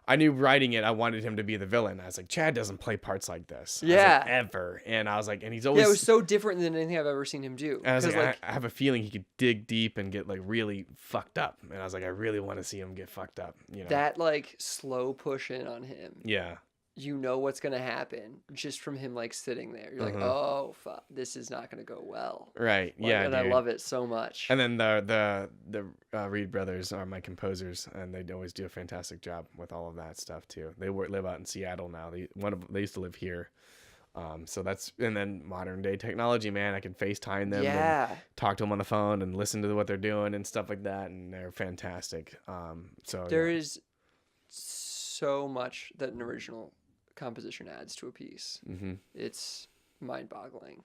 I knew writing it, I wanted him to be the villain. I was like, Chad doesn't play parts like this. Yeah. Ever. And I was like, and he's always. Yeah, it was so different than anything I've ever seen him do. And I was like, I have a feeling he could dig deep and get like really fucked up. And I was like, I really want to see him get fucked up. That like slow push in on him. Yeah. You know what's gonna happen just from him like sitting there. You're like, oh fuck, this is not gonna go well. Right. Yeah. And dude. I love it so much. And then the Reed brothers are my composers, and they always do a fantastic job with all of that stuff too. They live out in Seattle now. They used to live here. So that's, and then modern day technology, man. I can FaceTime them, and talk to them on the phone, and listen to what they're doing and stuff like that, and they're fantastic. So there is so much that an original composition adds to a piece. It's mind-boggling.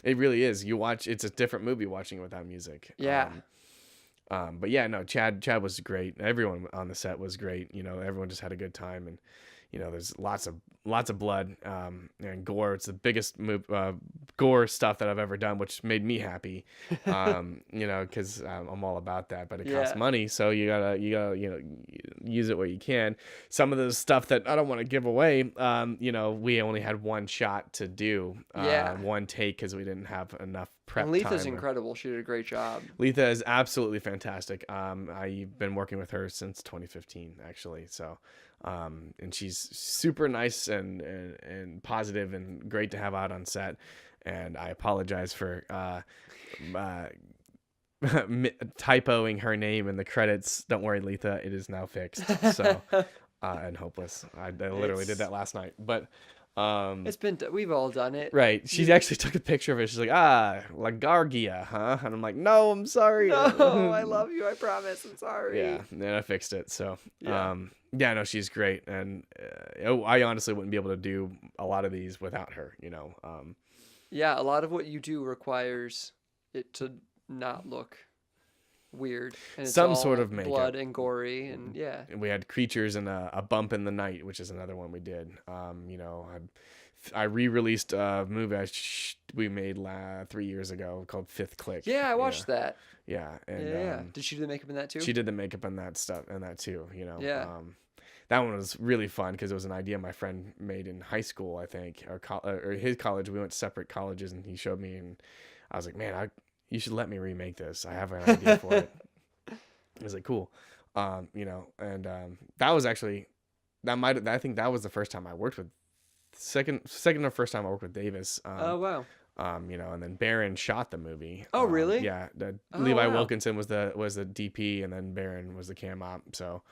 It really is. It's a different movie watching it without music. But yeah, no, Chad was great. Everyone on the set was great. Everyone just had a good time, and there's lots of blood and gore. It's the biggest gore stuff that I've ever done, which made me happy. Because I'm all about that. But it costs money, so you gotta use it where you can. Some of the stuff that I don't want to give away, we only had one shot to do, one take, because we didn't have enough prep time. And Letha's incredible. She did a great job. Letha is absolutely fantastic. I've been working with her since 2015, actually. So. And she's super nice and positive and great to have out on set. And I apologize for typoing her name in the credits. Don't worry, Letha, it is now fixed. So and Hopeless. I literally did that last night. But we've all done it. Right. She actually took a picture of it. She's like, LaGuardia, huh? And I'm like, no, I'm sorry. No, I love you. I promise. I'm sorry. Yeah. And then I fixed it. So, no, she's great. And I honestly wouldn't be able to do a lot of these without her, Yeah, a lot of what you do requires it to not look weird. And it's some sort of makeup, blood and gory, and And we had Creatures and a Bump in the Night, which is another one we did. I re-released a movie we made 3 years ago called Fifth Click. Yeah, I watched that. Yeah, and Did she do the makeup in that too? She did the makeup and that stuff and that too. that one was really fun because it was an idea my friend made in high school, I think, or his college. We went to separate colleges, and he showed me, and I was like, man, you should let me remake this. I have an idea for it. I was like, cool. And that was actually, I think that was the first time I worked with, second or first time I worked with Davis. Oh, wow. And then Barron shot the movie. Oh, really? Yeah. Oh, Levi wow. Wilkinson was the DP, and then Barron was the cam op. So,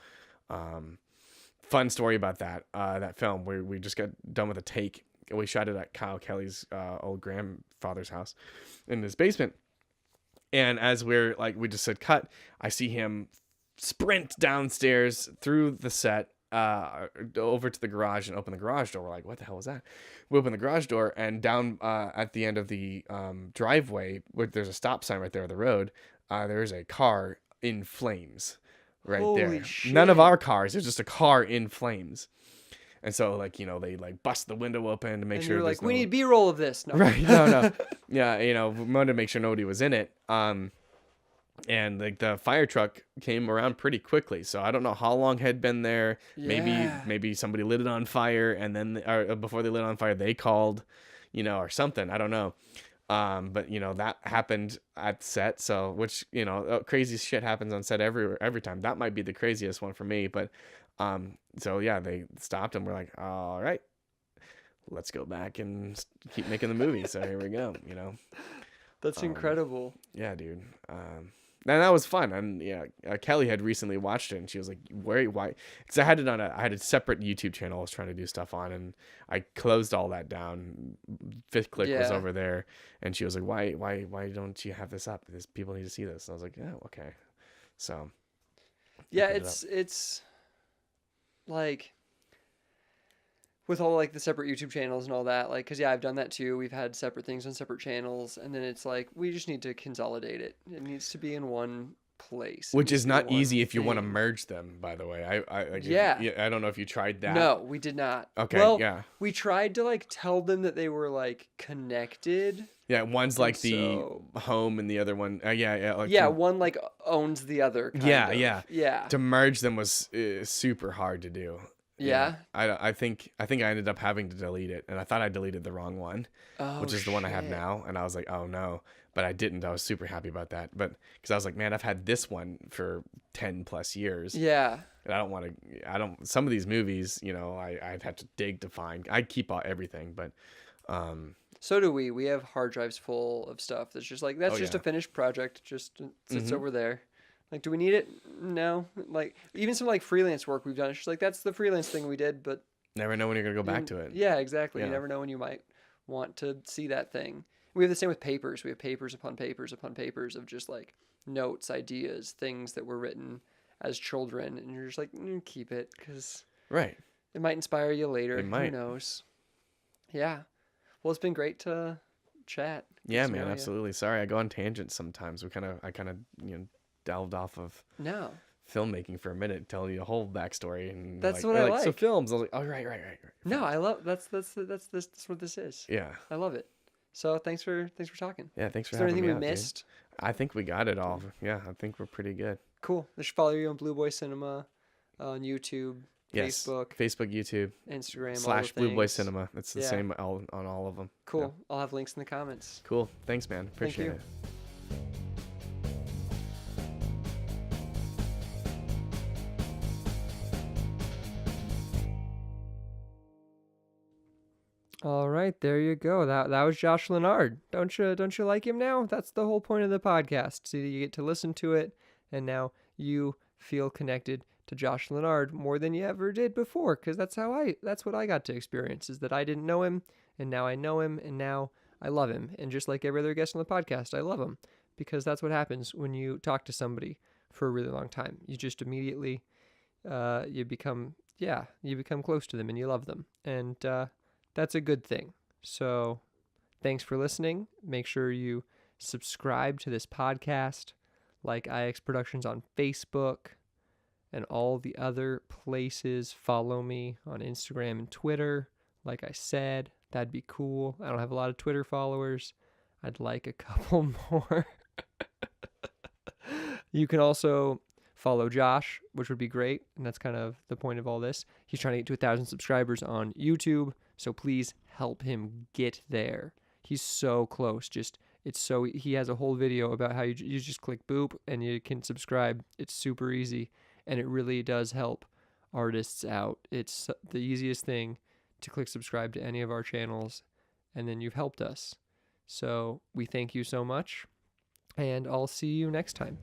fun story about that film where we just got done with a take. We shot it at Kyle Kelly's old grandfather's house in his basement. And as we just said cut, I see him sprint downstairs through the set, over to the garage and open the garage door. We're like, what the hell was that? We open the garage door, and down at the end of the driveway, where there's a stop sign right there on the road, there's a car in flames right Holy there. shit. None of our cars. There's just a car in flames. And so, they bust the window open to make And sure. you're like, we need B-roll of this. No. Right? No. Yeah, we wanted to make sure nobody was in it. And the fire truck came around pretty quickly, so I don't know how long had been there. Yeah. Maybe somebody lit it on fire, and then before they lit it on fire, they called, or something. I don't know. But that happened at set. So which crazy shit happens on set every time. That might be the craziest one for me. But so yeah, they stopped and we're like, all right, let's go back and keep making the movie. So here we go. That's incredible. Yeah, dude. And that was fun. And yeah, Kelly had recently watched it, and she was like, why? Because I had it I had a separate YouTube channel I was trying to do stuff on, and I closed all that down. Fifth Click was over there, and she was like, why don't you have this up? People need to see this. And I was like, oh, okay. So yeah, it's like with all like the separate YouTube channels and all that, like, cause yeah, I've done that too. We've had separate things on separate channels, and then it's like, we just need to consolidate it. It needs to be in one place. Which is not easy if you want to merge them, by the way. I don't know if you tried that. No, we did not. Okay. Well, yeah. We tried to like tell them that they were like connected. Yeah. One's like the home and the other one. One like owns the other. Yeah. To merge them was super hard to do. Yeah. I think I ended up having to delete it, and I thought I deleted the wrong one, which is the one I have now, and I was like, oh no, but I didn't. I was super happy about that, but because I was like, man, I've had this one for 10 plus years. Yeah. And some of these movies, I'd have to dig to find. I'd keep everything, but so do we. We have hard drives full of stuff that's just like, that's just a finished project, just sits over there. Like, do we need it? No. Like, even some like freelance work we've done, it's just like, that's the freelance thing we did, but never know when you're gonna go back to it. Yeah, exactly. You never know when you might want to see that thing. We have the same with papers. We have papers upon papers upon papers of just like notes, ideas, things that were written as children, and you're just like, keep it, because it might inspire you later. It might. Who knows? Yeah. Well, it's been great to chat. Yeah, man, absolutely. Sorry, I go on tangents sometimes. I kind of delved off of filmmaking for a minute, telling you a whole backstory, and that's what I like. So films, I was like, oh, right. No, I love that's what this is. Yeah, I love it. So thanks for talking. Yeah, thanks for having me. Is there anything we missed? Dude. I think we got it all. Yeah, I think we're pretty good. Cool. I should follow you on Blue Boy Cinema, on YouTube, Facebook, YouTube, Instagram, / Blue Boy Cinema. It's the same on all of them. Cool. Yeah. I'll have links in the comments. Cool. Thanks, man. Appreciate it. All right, there you go. That was Josh Leonard. Don't you like him now? That's the whole point of the podcast. So you get to listen to it, and now you feel connected to Josh Leonard more than you ever did before, because that's what I got to experience, is that I didn't know him, and now I know him, and now I love him. And just like every other guest on the podcast, I love him, because that's what happens when you talk to somebody for a really long time. You just immediately you become close to them, and you love them, and that's a good thing. So thanks for listening. Make sure you subscribe to this podcast, like IX Productions on Facebook and all the other places. Follow me on Instagram and Twitter. Like I said, that'd be cool. I don't have a lot of Twitter followers. I'd like a couple more. You can also follow Josh, which would be great. And that's kind of the point of all this. He's trying to get to 1,000 subscribers on YouTube. So please help him get there. He's so close. He has a whole video about how you just click boop and you can subscribe. It's super easy, and it really does help artists out. It's the easiest thing to click subscribe to any of our channels, and then you've helped us. So we thank you so much, and I'll see you next time.